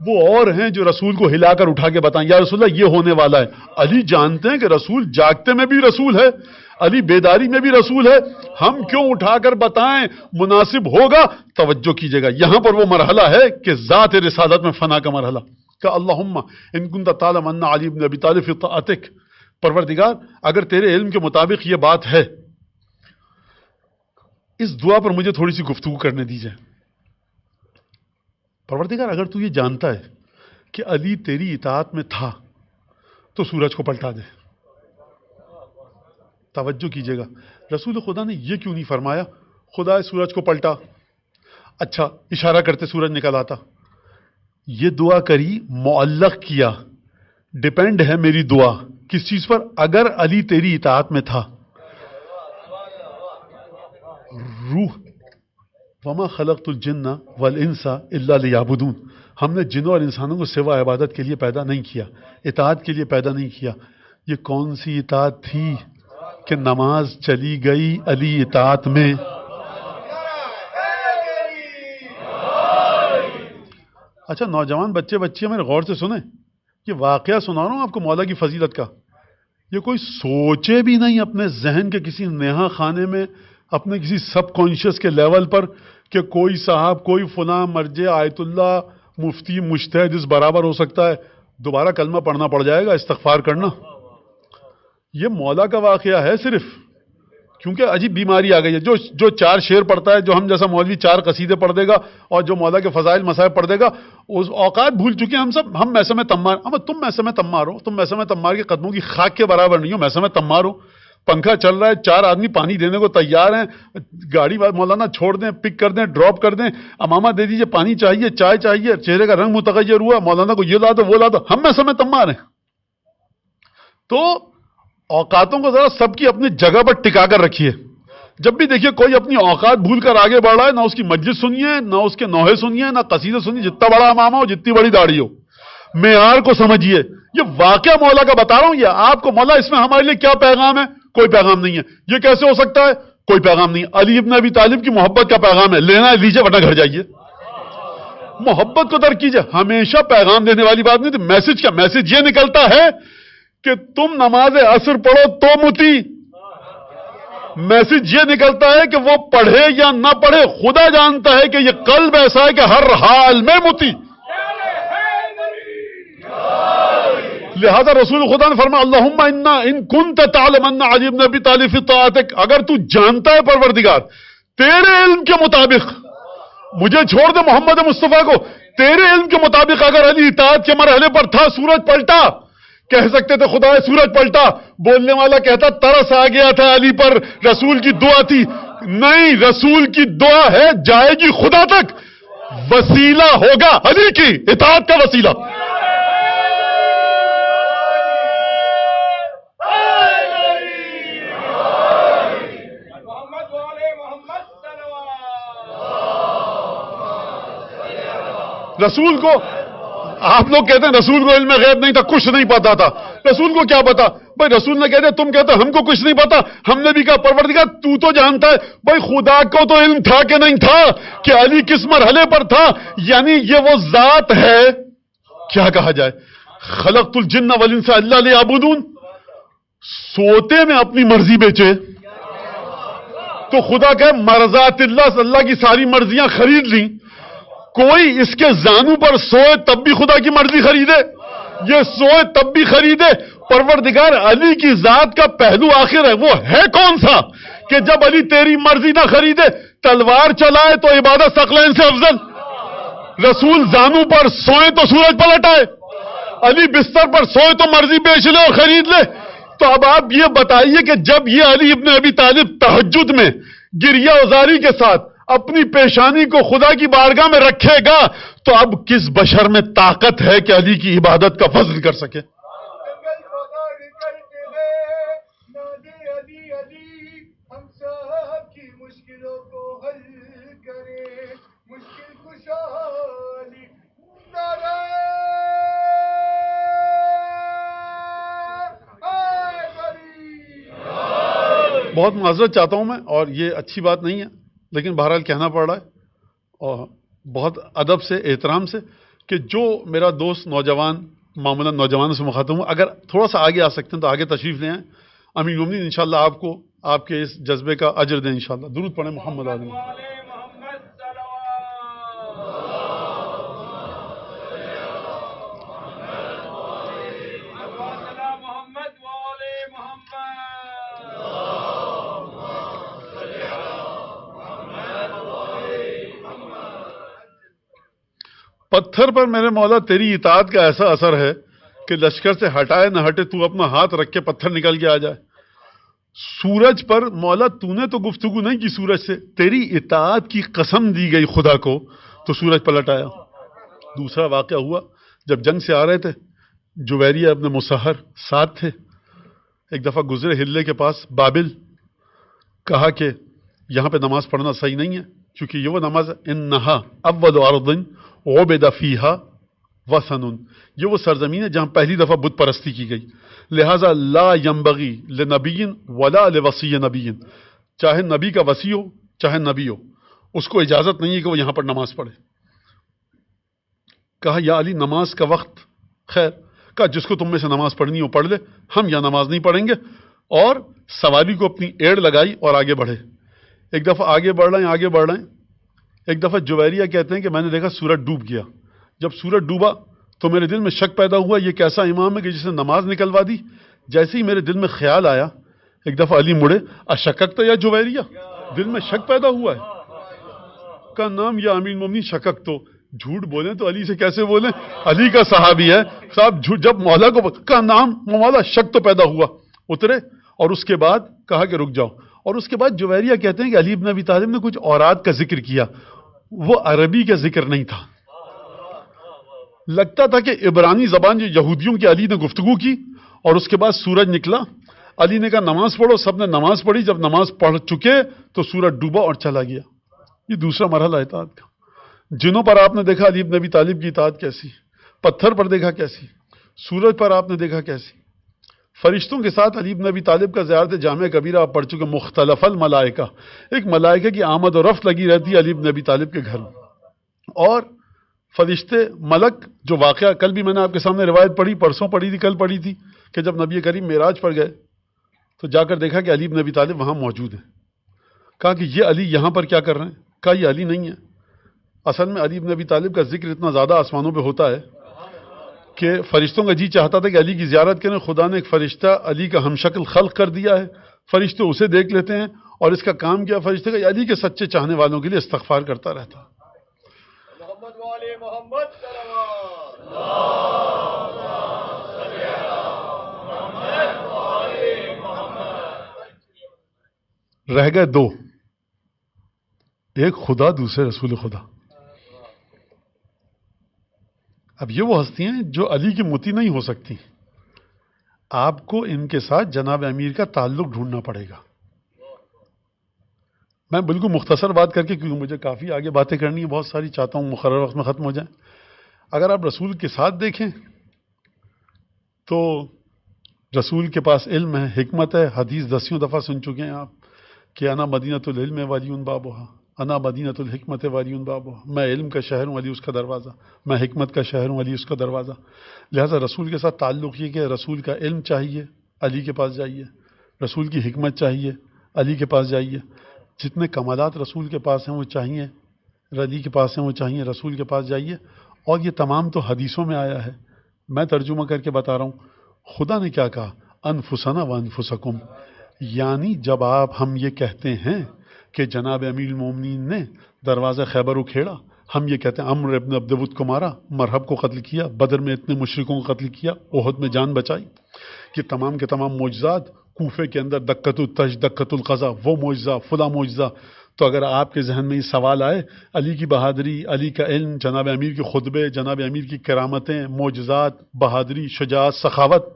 وہ اور ہیں جو رسول کو ہلا کر اٹھا کے بتائیں یا رسول اللہ یہ ہونے والا ہے. علی جانتے ہیں کہ رسول جاگتے میں بھی رسول ہے، علی بیداری میں بھی رسول ہے، ہم کیوں اٹھا کر بتائیں؟ مناسب ہوگا. توجہ کیجئے گا، یہاں پر وہ مرحلہ ہے کہ ذات رسالت میں فنا کا مرحلہ. کہ اللہم ان کنت تعلم ان علی بن ابی طالب فی طاعتک، پروردگار اگر تیرے علم کے مطابق یہ بات ہے، اس دعا پر مجھے تھوڑی سی گفتگو کرنے دیجئے. پروردگار اگر تو یہ جانتا ہے کہ علی تیری اطاعت میں تھا تو سورج کو پلٹا دے. توجہ کیجئے گا، رسول خدا نے یہ کیوں نہیں فرمایا خدا سورج کو پلٹا؟ اچھا اشارہ کرتے سورج نکل آتا. یہ دعا کری، معلق کیا، ڈیپینڈ ہے میری دعا کس چیز پر؟ اگر علی تیری اطاعت میں تھا. روح وما خلقت الجن والانس الا لیعبدون، ہم نے جنوں اور انسانوں کو سوا عبادت کے لیے پیدا نہیں کیا، اطاعت کے لیے پیدا نہیں کیا۔ یہ کون سی اطاعت تھی کہ نماز چلی گئی علی اطاعت میں؟ اچھا نوجوان بچے بچیاں میرے غور سے سنیں، یہ واقعہ سنا رہا ہوں آپ کو مولا کی فضیلت کا، یہ کوئی سوچے بھی نہیں اپنے ذہن کے کسی نہا خانے میں، اپنے کسی سب کانشیس کے لیول پر کہ کوئی صاحب کوئی فلاں مرجع آیت اللہ مفتی مجتہد اس برابر ہو سکتا ہے، دوبارہ کلمہ پڑھنا پڑ جائے گا، استغفار کرنا۔ یہ مولا کا واقعہ ہے صرف، کیونکہ عجیب بیماری آ گئی ہے۔ جو 4 شعر پڑھتا ہے، جو ہم جیسا مولوی 4 قصیدے پڑھ دے گا اور جو مولا کے فضائل مصائب پڑھ دے گا، اس اوقات بھول چکے ہیں ہم سب۔ ہم میسم تمار، اما تم میسم تمار ہو، تم میسم تمار کے قدموں کی خاک کے برابر نہیں ہو، میسم تمار ہو۔ پنکھا چل رہا ہے، 4 آدمی پانی دینے کو تیار ہیں، گاڑی مولانا چھوڑ دیں، پک کر دیں، ڈراپ کر دیں، امامہ دے دیجئے، پانی چاہیے، چائے چاہیے، چہرے کا رنگ متغیر ہوا، مولانا کو یہ لا دو وہ لا دو، ہم میسم تمار ہیں۔ تو اوقاتوں کو ذرا سب کی اپنی جگہ پر ٹکا کر رکھیے۔ جب بھی دیکھیے کوئی اپنی اوقات بھول کر آگے بڑھ رہا ہے، نہ اس کی مجلس سنیے، نہ اس کے نوحے سنیے، نہ قصیدے سنیے، جتنا بڑا امامہ ہو، جتنی بڑی داڑھی ہو، معیار کو سمجھیے۔ یہ واقعہ مولا کا بتا رہا ہوں، یہ آپ کو مولا اس میں ہمارے لیے کیا پیغام ہے؟ کوئی پیغام نہیں ہے۔ یہ کیسے ہو سکتا ہے؟ کوئی پیغام نہیں۔ علی ابن ابی طالب کی محبت کا پیغام ہے، لینا ہے لیجیے ورنہ گھر جائیے۔ محبت کو درک کیجیے، ہمیشہ پیغام دینے والی بات نہیں تھی۔ میسج کا میسج یہ نکلتا ہے کہ تم نماز عصر پڑھو تو متی، میسج یہ نکلتا ہے کہ وہ پڑھے یا نہ پڑھے، خدا جانتا ہے کہ یہ قلب ایسا ہے کہ ہر حال میں متی۔ لہذا رسول خدا نے فرمایا اللہم ان کنت تعلم ان علی بن ابی طالب فی طاعتک، اگر تو جانتا ہے پروردگار تیرے علم کے مطابق، مجھے چھوڑ دے محمد مصطفیٰ کو، تیرے علم کے مطابق اگر علی اطاعت کے مرحلے پر تھا، سورج پلٹا، کہہ سکتے تھے خدا سورج پلٹا، بولنے والا کہتا ترس آ گیا تھا علی پر، رسول کی دعا تھی۔ نہیں، رسول کی دعا ہے، جائے گی خدا تک، وسیلہ ہوگا علی کی اطاعت کا وسیلہ۔ رسول کو آپ لوگ کہتے ہیں رسول کو علم غیب نہیں تھا، کچھ نہیں پتا تھا، رسول کو کیا پتا؟ بھائی رسول نے کہتے تم کہتے ہم کو کچھ نہیں پتا، ہم نے بھی کہا پروردگار تو تو جانتا ہے۔ بھائی خدا کو تو علم تھا کہ نہیں تھا کہ علی کس مرحلے پر تھا؟ یعنی یہ وہ ذات ہے، کیا کہا جائے، خلقت الجن والانس الا لیعبدون، سوتے میں اپنی مرضی بیچے تو خدا کہے مرضات اللہ کی ساری مرضیاں خرید لیں۔ کوئی اس کے زانو پر سوئے تب بھی خدا کی مرضی خریدے، یہ سوئے تب بھی خریدے۔ پروردگار علی کی ذات کا پہلو آخر ہے، وہ ہے کون سا کہ جب علی تیری مرضی نہ خریدے، تلوار چلائے تو عبادت ثقلین سے افضل، رسول زانو پر سوئے تو سورج پلٹ آئے، علی بستر پر سوئے تو مرضی بیچ لے اور خرید لے۔ تو اب آپ یہ بتائیے کہ جب یہ علی ابن ابی طالب تہجد میں گریہ ازاری کے ساتھ اپنی پیشانی کو خدا کی بارگاہ میں رکھے گا تو اب کس بشر میں طاقت ہے کہ علی کی عبادت کا فضل کر سکے؟ بہت معذرت چاہتا ہوں میں، اور یہ اچھی بات نہیں ہے، لیکن بہرحال کہنا پڑ رہا ہے، اور بہت ادب سے احترام سے، کہ جو میرا دوست نوجوان، معمولاً نوجوانوں سے مخاطب ہوں، اگر تھوڑا سا آگے آ سکتے ہیں تو آگے تشریف لے آئیں۔ امین المومنین انشاءاللہ آپ کو آپ کے اس جذبے کا اجر دیں انشاءاللہ۔ درود پڑھیں محمد علیہ۔ پتھر پر میرے مولا تیری اطاعت کا ایسا اثر ہے کہ لشکر سے ہٹائے نہ ہٹے تو اپنا ہاتھ رکھ کے پتھر نکل کے آ جائے۔ سورج پر مولا تو نے تو گفتگو نہیں کی سورج سے، تیری اطاعت کی قسم دی گئی خدا کو تو سورج پلٹ آیا۔ دوسرا واقعہ ہوا جب جنگ سے آ رہے تھے، جویریہ ابن مسہر ساتھ تھے، ایک دفعہ گزرے ہلے کے پاس، بابل، کہا کہ یہاں پہ نماز پڑھنا صحیح نہیں ہے، کیونکہ یہ وہ نماز انہا اول ارض عبد فیہا وثن، یہ وہ سرزمین ہے جہاں پہلی دفعہ بت پرستی کی گئی، لہذا لا ينبغی لنبی ولا لوصی نبی، چاہے نبی کا وصی ہو چاہے نبی ہو، اس کو اجازت نہیں ہے کہ وہ یہاں پر نماز پڑھے۔ کہا یا علی نماز کا وقت خیر، کہا جس کو تم میں سے نماز پڑھنی ہو پڑھ لے، ہم یہاں نماز نہیں پڑھیں گے، اور سواری کو اپنی ایڑ لگائی اور آگے بڑھے۔ ایک دفعہ آگے بڑھ رہے ہیں، ایک دفعہ جویریہ کہتے ہیں کہ میں نے دیکھا سورج ڈوب گیا، جب سورج ڈوبا تو میرے دل میں شک پیدا ہوا یہ کیسا امام ہے کہ جس نے نماز نکلوا دی۔ جیسے ہی میرے دل میں خیال آیا، ایک دفعہ علی مڑے، اشککت یا جویریہ، دل میں شک پیدا ہوا ہے، کا نام یا امیر المومنین شکک، تو جھوٹ بولیں تو علی سے کیسے بولیں، علی کا صحابی ہے صاحب، جب مولا کو کا نام مولا، شک تو پیدا ہوا، اترے اور اس کے بعد کہا کہ رک جاؤ، اور اس کے بعد جویریہ کہتے ہیں کہ علی بن ابی طالب نے کچھ اوراد کا ذکر کیا، وہ عربی کا ذکر نہیں تھا، لگتا تھا کہ عبرانی زبان جو یہودیوں کی علی نے گفتگو کی، اور اس کے بعد سورج نکلا، علی نے کہا نماز پڑھو، سب نے نماز پڑھی، جب نماز پڑھ چکے تو سورج ڈوبا اور چلا گیا۔ یہ دوسرا مرحلہ اطاعت کا۔ جنوں پر آپ نے دیکھا علی بن ابی طالب کی اطاعت کیسی، پتھر پر دیکھا کیسی، سورج پر آپ نے دیکھا کیسی، فرشتوں کے ساتھ علی بن ابی طالب کا زیارت جامع کبیرہ آپ پڑھ چکے، مختلف الملائکہ، ایک ملائکہ کی آمد و رفت لگی رہتی ہے علی بن ابی طالب کے گھر میں، اور فرشتے ملک، جو واقعہ کل بھی میں نے آپ کے سامنے روایت پڑھی، پرسوں پڑھی تھی، کل پڑھی تھی، کہ جب نبی کریم معراج پر گئے تو جا کر دیکھا کہ علی بن ابی طالب وہاں موجود ہیں، کہا کہ یہ علی یہاں پر کیا کر رہے ہیں، کہا یہ علی نہیں ہے، اصل میں علی بن ابی طالب کا ذکر اتنا زیادہ آسمانوں پہ ہوتا ہے کہ فرشتوں کا جی چاہتا تھا کہ علی کی زیارت کریں، خدا نے ایک فرشتہ علی کا ہم شکل خلق کر دیا ہے، فرشتے اسے دیکھ لیتے ہیں، اور اس کا کام کیا، فرشتے کا علی کے سچے چاہنے والوں کے لیے استغفار کرتا رہتا۔ محمد والی محمد رہ گئے دو، ایک خدا، دوسرے رسول خدا۔ اب یہ وہ ہستیاں ہیں جو علی کی متی نہیں ہو سکتی، آپ کو ان کے ساتھ جناب امیر کا تعلق ڈھونڈنا پڑے گا۔ میں بالکل مختصر بات کر کے، کیونکہ مجھے کافی آگے باتیں کرنی ہیں، بہت ساری چاہتا ہوں مقرر وقت میں ختم ہو جائیں۔ اگر آپ رسول کے ساتھ دیکھیں تو رسول کے پاس علم ہے، حکمت ہے، حدیث دسیوں دفعہ سن چکے ہیں آپ کہ انا مدینۃ العلم والی بابھا، انا مدینۃ الحکمت والی بابھا، میں علم کا شہر ہوں، علی اس کا دروازہ، میں حکمت کا شہر ہوں، علی اس کا دروازہ۔ لہٰذا رسول کے ساتھ تعلق یہ کہ رسول کا علم چاہیے، علی کے پاس جائیے، رسول کی حکمت چاہیے، علی کے پاس جائیے، جتنے کمالات رسول کے پاس ہیں وہ چاہیے، علی کے پاس ہیں وہ چاہیے، رسول کے پاس جائیے، اور یہ تمام تو حدیثوں میں آیا ہے، میں ترجمہ کر کے بتا رہا ہوں۔ خدا نے کیا کہا، انفسنا و انفسکم، یعنی جب آپ ہم یہ کہتے ہیں کہ جناب امیر المومنین نے دروازہ خیبر اکھیڑا، ہم یہ کہتے ہیں عمرو ابن عبد ود کو مارا، مرحب کو قتل کیا، بدر میں اتنے مشرکوں کو قتل کیا، احد میں جان بچائی، یہ تمام کے تمام معجزات، کوفے کے اندر دقت التش، دقت القضا، وہ معجزہ، فلاں معجزہ، تو اگر آپ کے ذہن میں یہ سوال آئے علی کی بہادری، علی کا علم، جناب امیر کے خطبے، جناب امیر کی کرامتیں، معجزات، بہادری، شجاعت، سخاوت،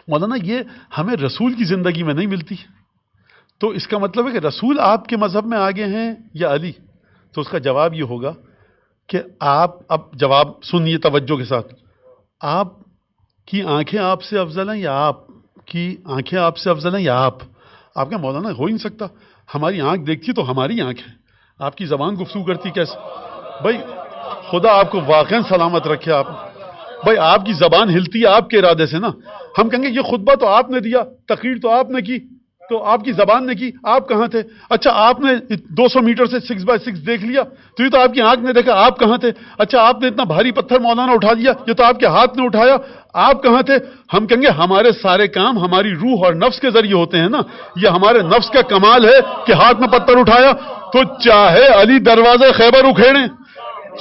مولانا یہ ہمیں رسول کی زندگی میں نہیں ملتی، تو اس کا مطلب ہے کہ رسول آپ کے مذہب میں آگے ہیں یا علی؟ تو اس کا جواب یہ ہوگا کہ آپ، اب جواب سنیے توجہ کے ساتھ، آپ کی آنکھیں آپ سے افضل ہیں یا آپ کی آنکھیں آپ سے افضل ہیں یا آپ کیا مولانا ہو ہی نہیں سکتا، ہماری آنکھ دیکھتی تو ہماری آنکھ ہے، آپ کی زبان گفتگو کرتی کیسے؟ بھائی خدا آپ کو واقعا سلامت رکھے، آپ بھائی آپ کی زبان ہلتی ہے آپ کے ارادے سے نا، ہم کہیں گے یہ خطبہ تو آپ نے دیا، تقریر تو آپ نے کی، تو آپ کی زبان نے کی، آپ کہاں تھے؟ اچھا آپ نے 200 میٹر سے 6x6 دیکھ لیا تو یہ تو آپ کی آنکھ نے دیکھا، آپ کہاں تھے؟ اچھا آپ نے اتنا بھاری پتھر مولانا اٹھا دیا، یہ تو آپ کے ہاتھ نے اٹھایا، آپ کہاں تھے؟ ہم کہیں گے ہمارے سارے کام ہماری روح اور نفس کے ذریعے ہوتے ہیں نا، یہ ہمارے نفس کا کمال ہے کہ ہاتھ میں پتھر اٹھایا، تو چاہے علی دروازے خیبر اکھیڑیں،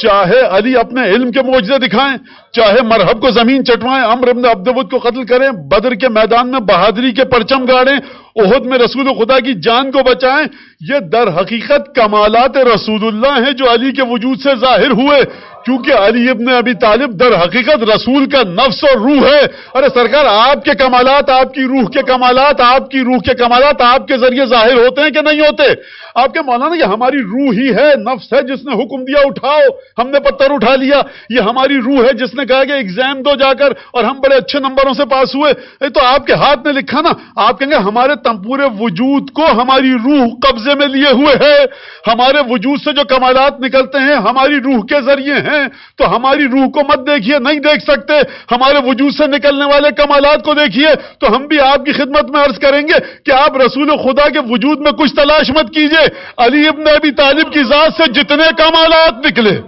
چاہے علی اپنے علم کے معجزے دکھائیں، چاہے مرحب کو زمین چٹوائیں، عمرو بن عبد ود کو قتل کریں، بدر کے میدان میں بہادری کے پرچم گاڑیں، احد میں رسول خدا کی جان کو بچائیں، یہ در حقیقت کمالات رسول اللہ ہیں جو علی کے وجود سے ظاہر ہوئے، کیونکہ علی ابن ابی طالب در حقیقت رسول کا نفس اور روح ہے۔ ارے سرکار، آپ کے کمالات، آپ کی روح کے کمالات، آپ کی روح کے کمالات آپ کے ذریعے ظاہر ہوتے ہیں کہ نہیں ہوتے؟ آپ کے مولانا یہ ہماری روح ہی ہے، نفس ہے جس نے حکم دیا اٹھاؤ، ہم نے پتھر اٹھا لیا۔ یہ ہماری روح ہے جس نے کہا کہ ایگزام دو جا کر، اور ہم بڑے اچھے نمبروں سے پاس ہوئے۔ یہ تو آپ کے ہاتھ میں لکھا نا۔ آپ کہیں گے ہمارے پورے وجود کو ہماری روح قبضے میں لیے ہوئے ہے، ہمارے وجود سے جو کمالات نکلتے ہیں ہماری روح کے ذریعے ہیں، تو ہماری روح کو مت دیکھیے، نہیں دیکھ سکتے، ہمارے وجود سے نکلنے والے کمالات کو دیکھیے۔ تو ہم بھی آپ کی خدمت میں عرض کریں گے کہ آپ رسول خدا کے وجود میں کچھ تلاش مت کیجئے، علی ابن ابی طالب کی ذات سے جتنے کمالات نکلے،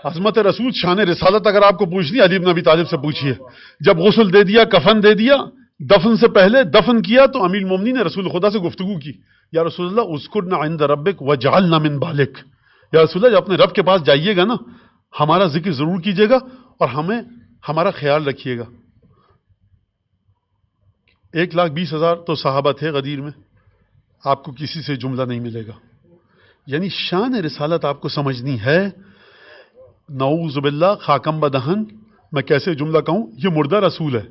عظمت رسول، شان رسالت اگر آپ کو پوچھنی علی بن ابی طالب سے پوچھئے۔ جب غسل دے دیا، کفن دے دیا، دفن سے پہلے دفن کیا تو امیر المومنین نے رسول خدا سے گفتگو کی، یا رسول اللہ اذکرنا عند ربک وجعلنا من بالک، یا رسول اللہ جب اپنے رب کے پاس جائیے گا نا، ہمارا ذکر ضرور کیجیے گا اور ہمیں ہمارا خیال رکھیے گا۔ 1,20,000 تو صحابہ تھے غدیر میں، آپ کو کسی سے جملہ نہیں ملے گا۔ یعنی شان رسالت آپ کو سمجھنی ہے۔ نعوذ باللہ، خاکم بدہن، میں کیسے جملہ کہوں، یہ مردہ رسول ہے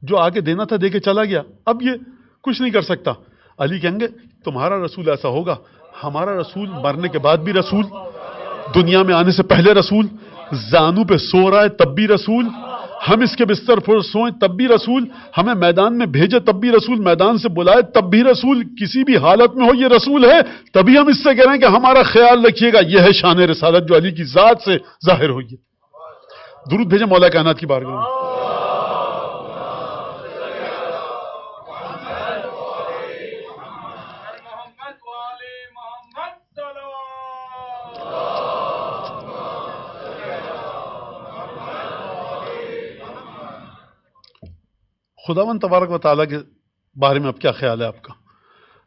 جو آگے دینا تھا دے کے چلا گیا، اب یہ کچھ نہیں کر سکتا۔ علی کہیں گے تمہارا رسول ایسا ہوگا، ہمارا رسول مرنے کے بعد بھی رسول، دنیا میں آنے سے پہلے رسول، زانو پہ سو رہا ہے تب بھی رسول، ہم اس کے بستر پر سوئیں تب بھی رسول، ہمیں میدان میں بھیجے تب بھی رسول، میدان سے بلائے تب بھی رسول، کسی بھی حالت میں ہو یہ رسول ہے۔ تبھی ہم اس سے کہہ رہے ہیں کہ ہمارا خیال رکھیے گا۔ یہ ہے شان رسالت جو علی کی ذات سے ظاہر ہوئی ہے۔ درود بھیجیں مولا کائنات کی بارگاہ میں۔ خداوند تبارک و تعالیٰ کے بارے میں اب کیا خیال ہے آپ کا؟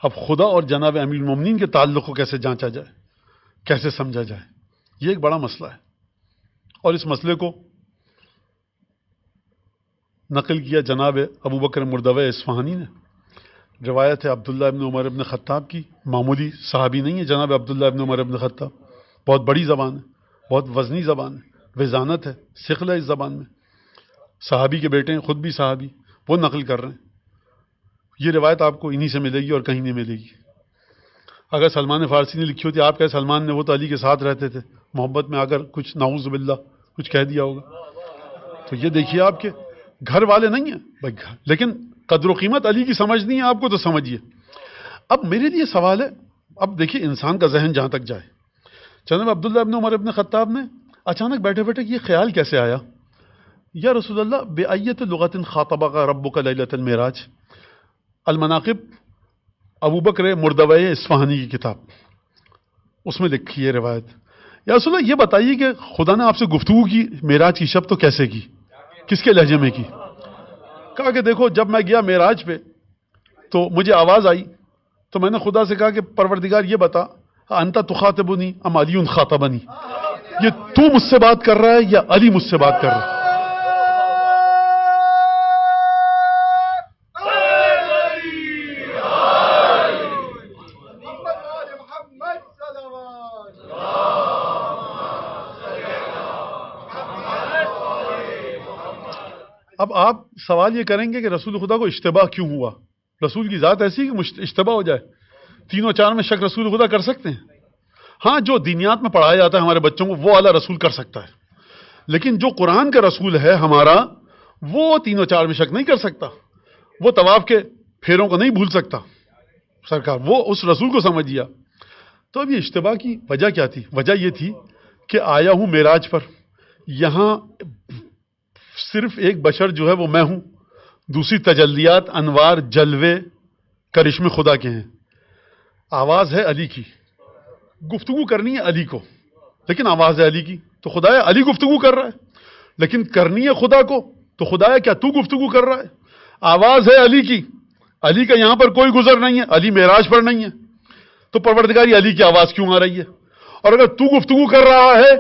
اب خدا اور جناب امیر المومنین کے تعلق کو کیسے جانچا جائے، کیسے سمجھا جائے، یہ ایک بڑا مسئلہ ہے۔ اور اس مسئلے کو نقل کیا جناب ابو بکر مردوی اصفہانی نے۔ روایت ہے عبداللہ ابن عمر ابن خطاب کی، معمولی صحابی نہیں ہے جناب عبداللہ ابن عمر ابن خطاب، بہت بڑی زبان ہے، بہت وزنی زبان ہے، وزانت ہے، ثقل ہے اس زبان میں۔ صحابی کے بیٹے ہیں، خود بھی صحابی، وہ نقل کر رہے ہیں۔ یہ روایت آپ کو انہی سے ملے گی اور کہیں نہیں ملے گی۔ اگر سلمان فارسی نے لکھی ہوتی، آپ کہے سلمان نے، وہ تو علی کے ساتھ رہتے تھے، محبت میں آ کر کچھ نعوذ باللہ کچھ کہہ دیا ہوگا۔ تو یہ دیکھیے آپ کے گھر والے نہیں ہیں بھائی، لیکن قدر و قیمت علی کی سمجھنی ہے آپ کو تو سمجھیے۔ اب میرے لیے سوال ہے، اب دیکھیے انسان کا ذہن جہاں تک جائے، جناب عبداللہ ابن عمر ابن خطاب نے اچانک بیٹھے بیٹھے یہ خیال کیسے آیا، یا رسول اللہ بأیۃ لغۃ خاطبک ربک لیلۃ المعراج، المناقب ابو بکر مردوی اصفہانی کی کتاب، اس میں لکھی ہے روایت، یا رسول اللہ یہ بتائیے کہ خدا نے آپ سے گفتگو کی معراج کی شب تو کیسے کی، کس کے لہجے میں کی؟ کہا کہ دیکھو جب میں گیا معراج پہ تو مجھے آواز آئی تو میں نے خدا سے کہا کہ پروردگار یہ بتا انت تخاطبنی ام علی خاطبنی، یہ تو مجھ سے بات کر رہا ہے یا علی مجھ سے بات کر رہا ہے؟ اب آپ سوال یہ کریں گے کہ رسول خدا کو اشتباہ کیوں ہوا؟ رسول کی ذات ایسی کہ اشتباہ ہو جائے؟ تینوں چار میں شک رسول خدا کر سکتے ہیں؟ ہاں، جو دینیات میں پڑھایا جاتا ہے ہمارے بچوں کو وہ اعلیٰ رسول کر سکتا ہے، لیکن جو قرآن کا رسول ہے ہمارا، وہ تینوں چار میں شک نہیں کر سکتا، وہ طواف کے پھیروں کو نہیں بھول سکتا سرکار، وہ اس رسول کو سمجھ گیا۔ تو اب یہ اشتباہ کی وجہ کیا تھی؟ وجہ یہ تھی کہ آیا ہوں معراج پر، یہاں صرف ایک بشر جو ہے وہ میں ہوں، دوسری تجلیات، انوار، جلوے، کرشمے خدا کے ہیں۔ آواز ہے علی کی، گفتگو کرنی ہے علی کو، لیکن آواز ہے علی کی، تو خدایا علی گفتگو کر رہا ہے، لیکن کرنی ہے خدا کو، تو خدایا کیا تو گفتگو کر رہا ہے؟ آواز ہے علی کی، علی کا یہاں پر کوئی گزر نہیں ہے، علی معراج پر نہیں ہے، تو پروردگاری علی کی آواز کیوں آ رہی ہے؟ اور اگر تو گفتگو کر رہا ہے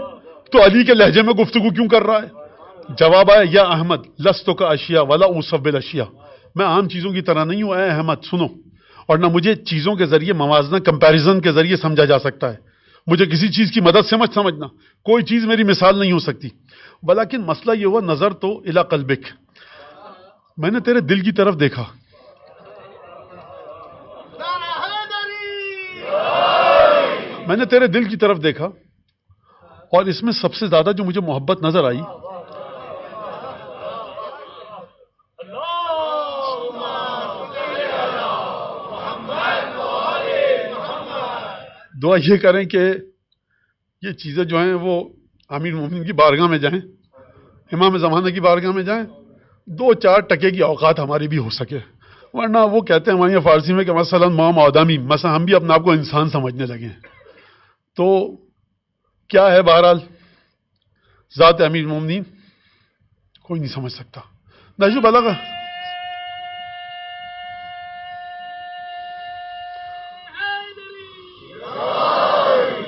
تو علی کے لہجے میں گفتگو کیوں کر رہا ہے؟ جواب آیا یا احمد لستو کا اشیاء ولا اوصف بالاشیاء، میں عام چیزوں کی طرح نہیں ہوں اے احمد سنو، اور نہ مجھے چیزوں کے ذریعے موازنہ کمپیریزن کے ذریعے سمجھا جا سکتا ہے، مجھے کسی چیز کی مدد سے مت سمجھنا، کوئی چیز میری مثال نہیں ہو سکتی، بلکہ مسئلہ یہ ہوا نظر تو الی قلبک، میں نے تیرے دل کی طرف دیکھا، میں نے تیرے دل کی طرف دیکھا، اور اس میں سب سے زیادہ جو مجھے محبت نظر آئی، دعا یہ کریں کہ یہ چیزیں جو ہیں وہ امیر مومنین کی بارگاہ میں جائیں، امام زمانہ کی بارگاہ میں جائیں، 2-4 ٹکے کی اوقات ہماری بھی ہو سکے، ورنہ وہ کہتے ہیں ہمارے فارسی میں کہ مثلا مام آدمی، مثلا ہم بھی اپنے آپ کو انسان سمجھنے لگے ہیں، تو کیا ہے بہرحال ذات امیر مومنین کوئی نہیں سمجھ سکتا۔ نہج البلاغہ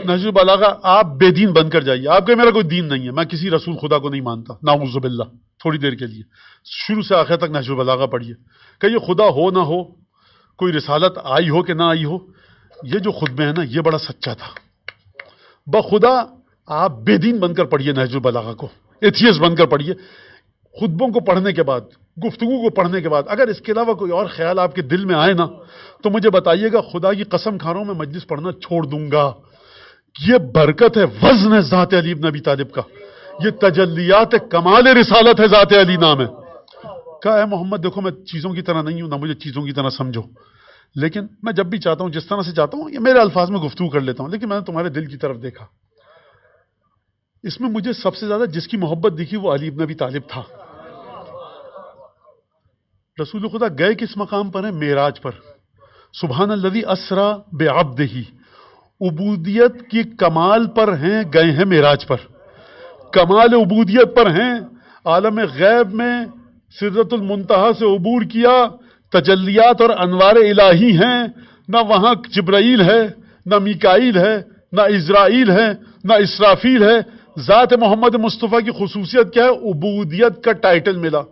نہج البلاغہ آپ بے دین بن کر جائیے، آپ کہ میرا کوئی دین نہیں ہے، میں کسی رسول خدا کو نہیں مانتا، نعوذ باللہ، تھوڑی دیر کے لیے شروع سے آخر تک نہج البلاغہ پڑھیے کہ یہ خدا ہو نہ ہو، کوئی رسالت آئی ہو کہ نہ آئی ہو، یہ جو خطبے ہیں نا یہ بڑا سچا تھا، بخدا آپ بے دین بن کر پڑھیے نہج البلاغہ کو، ایتھیس بن کر پڑھیے، خطبوں کو پڑھنے کے بعد، گفتگو کو پڑھنے کے بعد اگر اس کے علاوہ کوئی اور خیال آپ کے دل میں آئے نا تو مجھے بتائیے گا، خدا کی قسم کھا رہا ہوں میں مجلس پڑھنا چھوڑ دوں گا۔ یہ برکت ہے، وزن ہے ذات علی ابن ابی طالب کا، یہ تجلیات کمال رسالت ہے، ذات علی نام ہے۔ کہا اے محمد دیکھو میں چیزوں کی طرح نہیں ہوں، نہ مجھے چیزوں کی طرح سمجھو، لیکن میں جب بھی چاہتا ہوں جس طرح سے چاہتا ہوں یہ میرے الفاظ میں گفتگو کر لیتا ہوں، لیکن میں نے تمہارے دل کی طرف دیکھا، اس میں مجھے سب سے زیادہ جس کی محبت دکھی وہ علی ابن ابی طالب تھا۔ رسول خدا گئے کس مقام پر ہیں؟ معراج پر، سبحان الذی اسری بعبدہ، عبودیت کی کمال پر ہیں، گئے ہیں معراج پر، کمال عبودیت پر ہیں، عالم غیب میں سدرۃ المنتہا سے عبور کیا، تجلیات اور انوار الہی ہیں، نہ وہاں جبرائیل ہے، نہ میکائیل ہے، نہ اسرائیل ہے، نہ اسرافیل ہے، ذات محمد مصطفیٰ کی خصوصیت کیا ہے؟ عبودیت کا ٹائٹل ملا،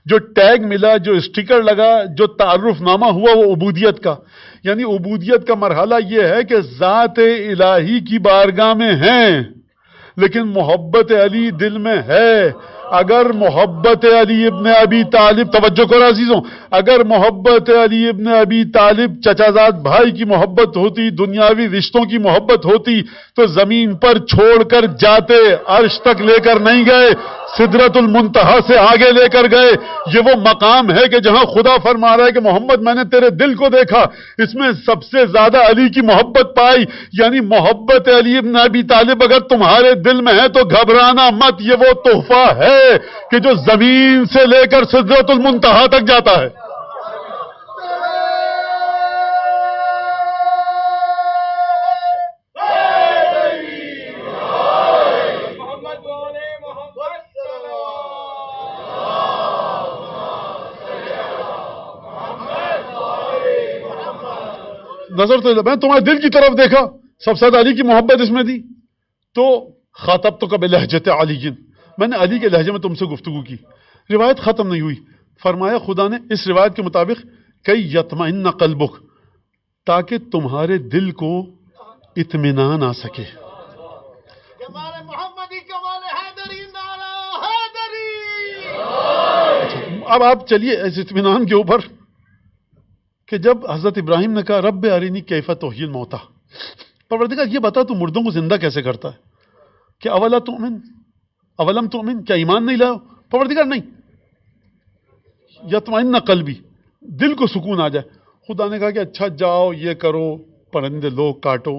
جو ٹیگ ملا، جو اسٹیکر لگا، جو تعارف نامہ ہوا وہ عبودیت کا، یعنی عبودیت کا مرحلہ یہ ہے کہ ذات الہی کی بارگاہ میں ہیں لیکن محبت علی دل میں ہے۔ اگر محبت علی ابن ابی طالب، توجہ کرو عزیزوں، اگر محبت علی ابن ابی طالب چچا زاد بھائی کی محبت ہوتی، دنیاوی رشتوں کی محبت ہوتی تو زمین پر چھوڑ کر جاتے، عرش تک لے کر نہیں گئے، سدرۃ المنتہا سے آگے لے کر گئے۔ یہ وہ مقام ہے کہ جہاں خدا فرما رہا ہے کہ محمد میں نے تیرے دل کو دیکھا، اس میں سب سے زیادہ علی کی محبت پائی، یعنی محبت علی ابن ابی طالب اگر تمہارے دل میں ہے تو گھبرانا مت، یہ وہ تحفہ ہے کہ جو زمین سے لے کر سدرۃ المنتہا تک جاتا ہے۔ نظر تو میں تمہارے دل کی طرف دیکھا، سب سے زیادہ علی کی محبت اس میں دی، تو خاطبتک بلہجۃ علی، میں نے علی کے لہجے میں تم سے گفتگو کی۔ روایت ختم نہیں ہوئی، فرمایا خدا نے اس روایت کے مطابق کئی یطمئن قلبک، تاکہ تمہارے دل کو اطمینان آ سکے۔ اب آپ چلیے اس اطمینان کے اوپر کہ جب حضرت ابراہیم نے کہا رب ارینی کیف تحیی الموتیٰ، پروردگار یہ بتا تو مردوں کو زندہ کیسے کرتا ہے، کہ اولم تؤمن، کیا ایمان نہیں لاؤ؟ پروردگار نہیں، یطمئن قلبی، دل کو سکون آ جائے۔ خدا نے کہا کہ اچھا جاؤ یہ کرو، پرندے لو کاٹو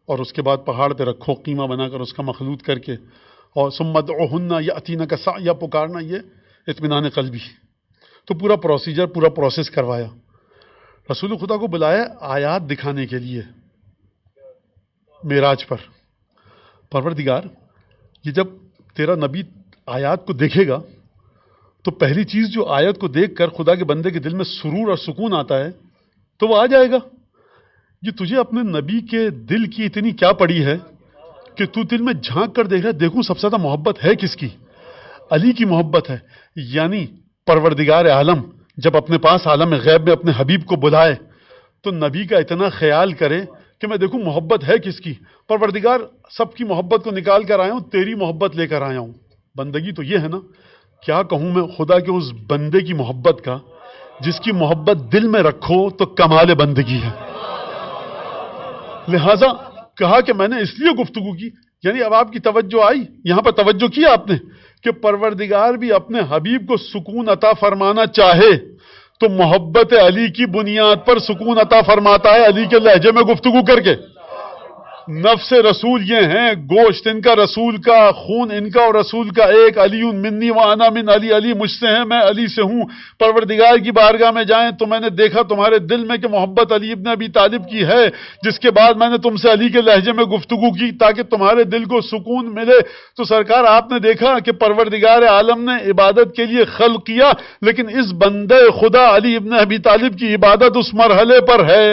اور اس کے بعد پہاڑ پہ رکھو قیمہ بنا کر اس کا مخلوط کر کے، اور ثم ادعوہن یاتینک سعیا، پکارنا، یہ اطمینان قلبی۔ تو پورا پروسیجر، پورا پروسیس کروایا، رسول خدا کو بلایا آیات دکھانے کے لیے معراج پر، پروردگار یہ جب تیرا نبی آیات کو دیکھے گا تو پہلی چیز جو آیت کو دیکھ کر خدا کے بندے کے دل میں سرور اور سکون آتا ہے تو وہ آ جائے گا. یہ تجھے اپنے نبی کے دل کی اتنی کیا پڑی ہے کہ تو دل میں جھانک کر دیکھ رہا ہے دیکھوں سب سے زیادہ محبت ہے کس کی؟ علی کی محبت ہے. یعنی پروردگار عالم جب اپنے پاس عالم غیب میں اپنے حبیب کو بلائے تو نبی کا اتنا خیال کرے کہ میں دیکھوں محبت ہے کس کی. پروردگار سب کی محبت کو نکال کر آیا ہوں، تیری محبت لے کر آیا ہوں. بندگی تو یہ ہے نا، کیا کہوں میں خدا کے اس بندے کی محبت کا جس کی محبت دل میں رکھو تو کمال بندگی ہے. لہذا کہا کہ میں نے اس لیے گفتگو کی، یعنی اب آپ کی توجہ آئی، یہاں پر توجہ کی آپ نے کہ پروردگار بھی اپنے حبیب کو سکون عطا فرمانا چاہے تو محبت علی کی بنیاد پر سکون عطا فرماتا ہے، علی کے لہجے میں گفتگو کر کے. نفس رسول یہ ہیں، گوشت ان کا رسول کا، خون ان کا اور رسول کا ایک. علی منی وانا من علی، علی مجھ سے ہیں میں علی سے ہوں. پروردگار کی بارگاہ میں جائیں تو میں نے دیکھا تمہارے دل میں کہ محبت علی ابن ابی طالب کی ہے، جس کے بعد میں نے تم سے علی کے لہجے میں گفتگو کی تاکہ تمہارے دل کو سکون ملے. تو سرکار آپ نے دیکھا کہ پروردگار عالم نے عبادت کے لیے خلق کیا، لیکن اس بندے خدا علی ابن ابی طالب کی عبادت اس مرحلے پر ہے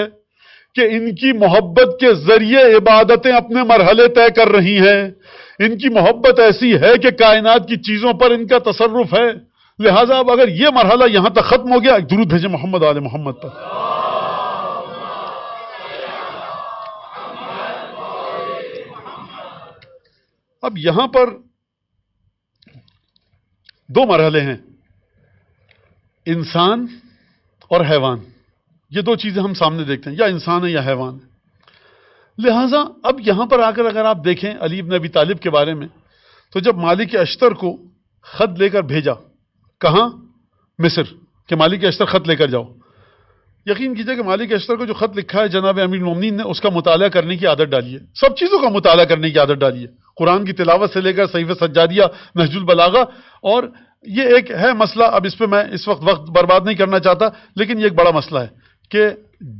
کہ ان کی محبت کے ذریعے عبادتیں اپنے مرحلے طے کر رہی ہیں. ان کی محبت ایسی ہے کہ کائنات کی چیزوں پر ان کا تصرف ہے. لہٰذا اب اگر یہ مرحلہ یہاں تک ختم ہو گیا، درود بھیجیں محمد آل محمد پر. اب یہاں پر دو مرحلے ہیں، انسان اور حیوان. یہ دو چیزیں ہم سامنے دیکھتے ہیں، یا انسان ہے یا حیوان ہے. لہٰذا اب یہاں پر آ کر اگر آپ دیکھیں علی ابن ابی طالب کے بارے میں، تو جب مالک اشتر کو خط لے کر بھیجا، کہاں؟ مصر، کہ مالک اشتر خط لے کر جاؤ. یقین کیجئے کہ مالک اشتر کو جو خط لکھا ہے جناب امیر المومنین نے اس کا مطالعہ کرنے کی عادت ڈالی ہے، سب چیزوں کا مطالعہ کرنے کی عادت ڈالی ہے، قرآن کی تلاوت سے لے کر صحیفہ سجادیہ، نہج البلاغہ. اور یہ ایک ہے مسئلہ، اب اس پہ میں اس وقت برباد نہیں کرنا چاہتا، لیکن یہ ایک بڑا مسئلہ ہے کہ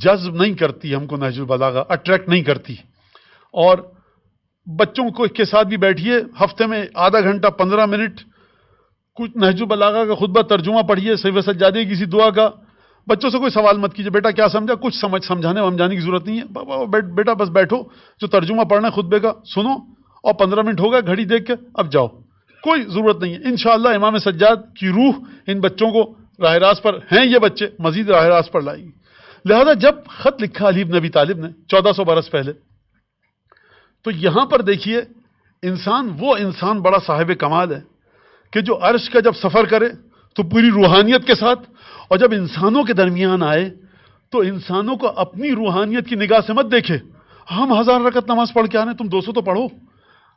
جذب نہیں کرتی ہم کو نہج البلاغہ، اٹریکٹ نہیں کرتی. اور بچوں کو کے ساتھ بھی بیٹھیے، ہفتے میں آدھا گھنٹہ 15 منٹ کچھ نہج البلاغہ کا خطبہ ترجمہ پڑھیے، صحیفہ سجادیہ کسی دعا کا. بچوں سے کوئی سوال مت کیجیے، بیٹا کیا سمجھا، کچھ سمجھانے ومجھانے کی ضرورت نہیں ہے. بابا بیٹا بس بیٹھو، جو ترجمہ پڑھنا ہے خطبے کا سنو، اور 15 منٹ ہو گئے گھڑی دیکھ کے اب جاؤ، کوئی ضرورت نہیں ہے. انشاءاللہ امام سجاد کی روح ان بچوں کو راہ راست پر ہیں، یہ بچے مزید راہ راست پر لائیں گی. لہذا جب خط لکھا علی بن ابی طالب نے 1400 برس پہلے، تو یہاں پر دیکھیے وہ انسان بڑا صاحب کمال ہے کہ جو عرش کا جب سفر کرے تو پوری روحانیت کے ساتھ، اور جب انسانوں کے درمیان آئے تو انسانوں کو اپنی روحانیت کی نگاہ سے مت دیکھے. ہم 1000 رکعت نماز پڑھ کے آ رہے ہیں، تم 200 تو پڑھو.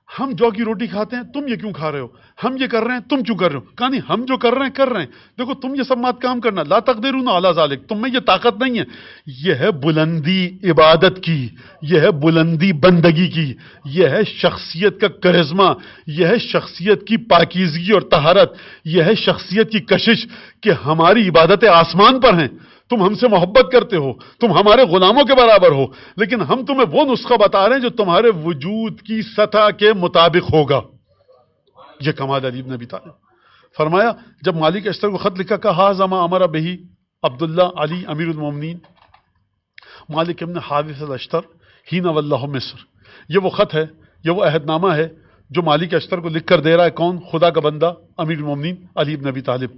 ہم جو کی روٹی کھاتے ہیں، تم یہ کیوں کھا رہے ہو؟ ہم یہ کر رہے ہیں، تم کیوں کر رہے ہو؟ کہا نہیں، ہم جو کر رہے ہیں. دیکھو تم یہ سب مات کام کرنا، لا تقدرون علی ذالک، تم میں یہ طاقت نہیں ہے. یہ ہے بلندی عبادت کی، یہ ہے بلندی بندگی کی، یہ ہے شخصیت کا کرزمہ، یہ ہے شخصیت کی پاکیزگی اور طہارت، یہ ہے شخصیت کی کشش کہ ہماری عبادتیں آسمان پر ہیں. تم ہم سے محبت کرتے ہو، تم ہمارے غلاموں کے برابر ہو، لیکن ہم تمہیں وہ نسخہ بتا رہے ہیں جو تمہارے وجود کی سطح کے مطابق ہوگا. یہ کمال علی بن ابی طالب. فرمایا جب مالک اشتر کو خط لکھا، کہا زما امر بہی عبداللہ علی امیر المومنین مالک ابن حارث الاشتر حین واللہ مصر. یہ وہ خط ہے، یہ وہ عہد نامہ ہے جو مالک اشتر کو لکھ کر دے رہا ہے کون؟ خدا کا بندہ امیر المومنین علی بن ابی طالب.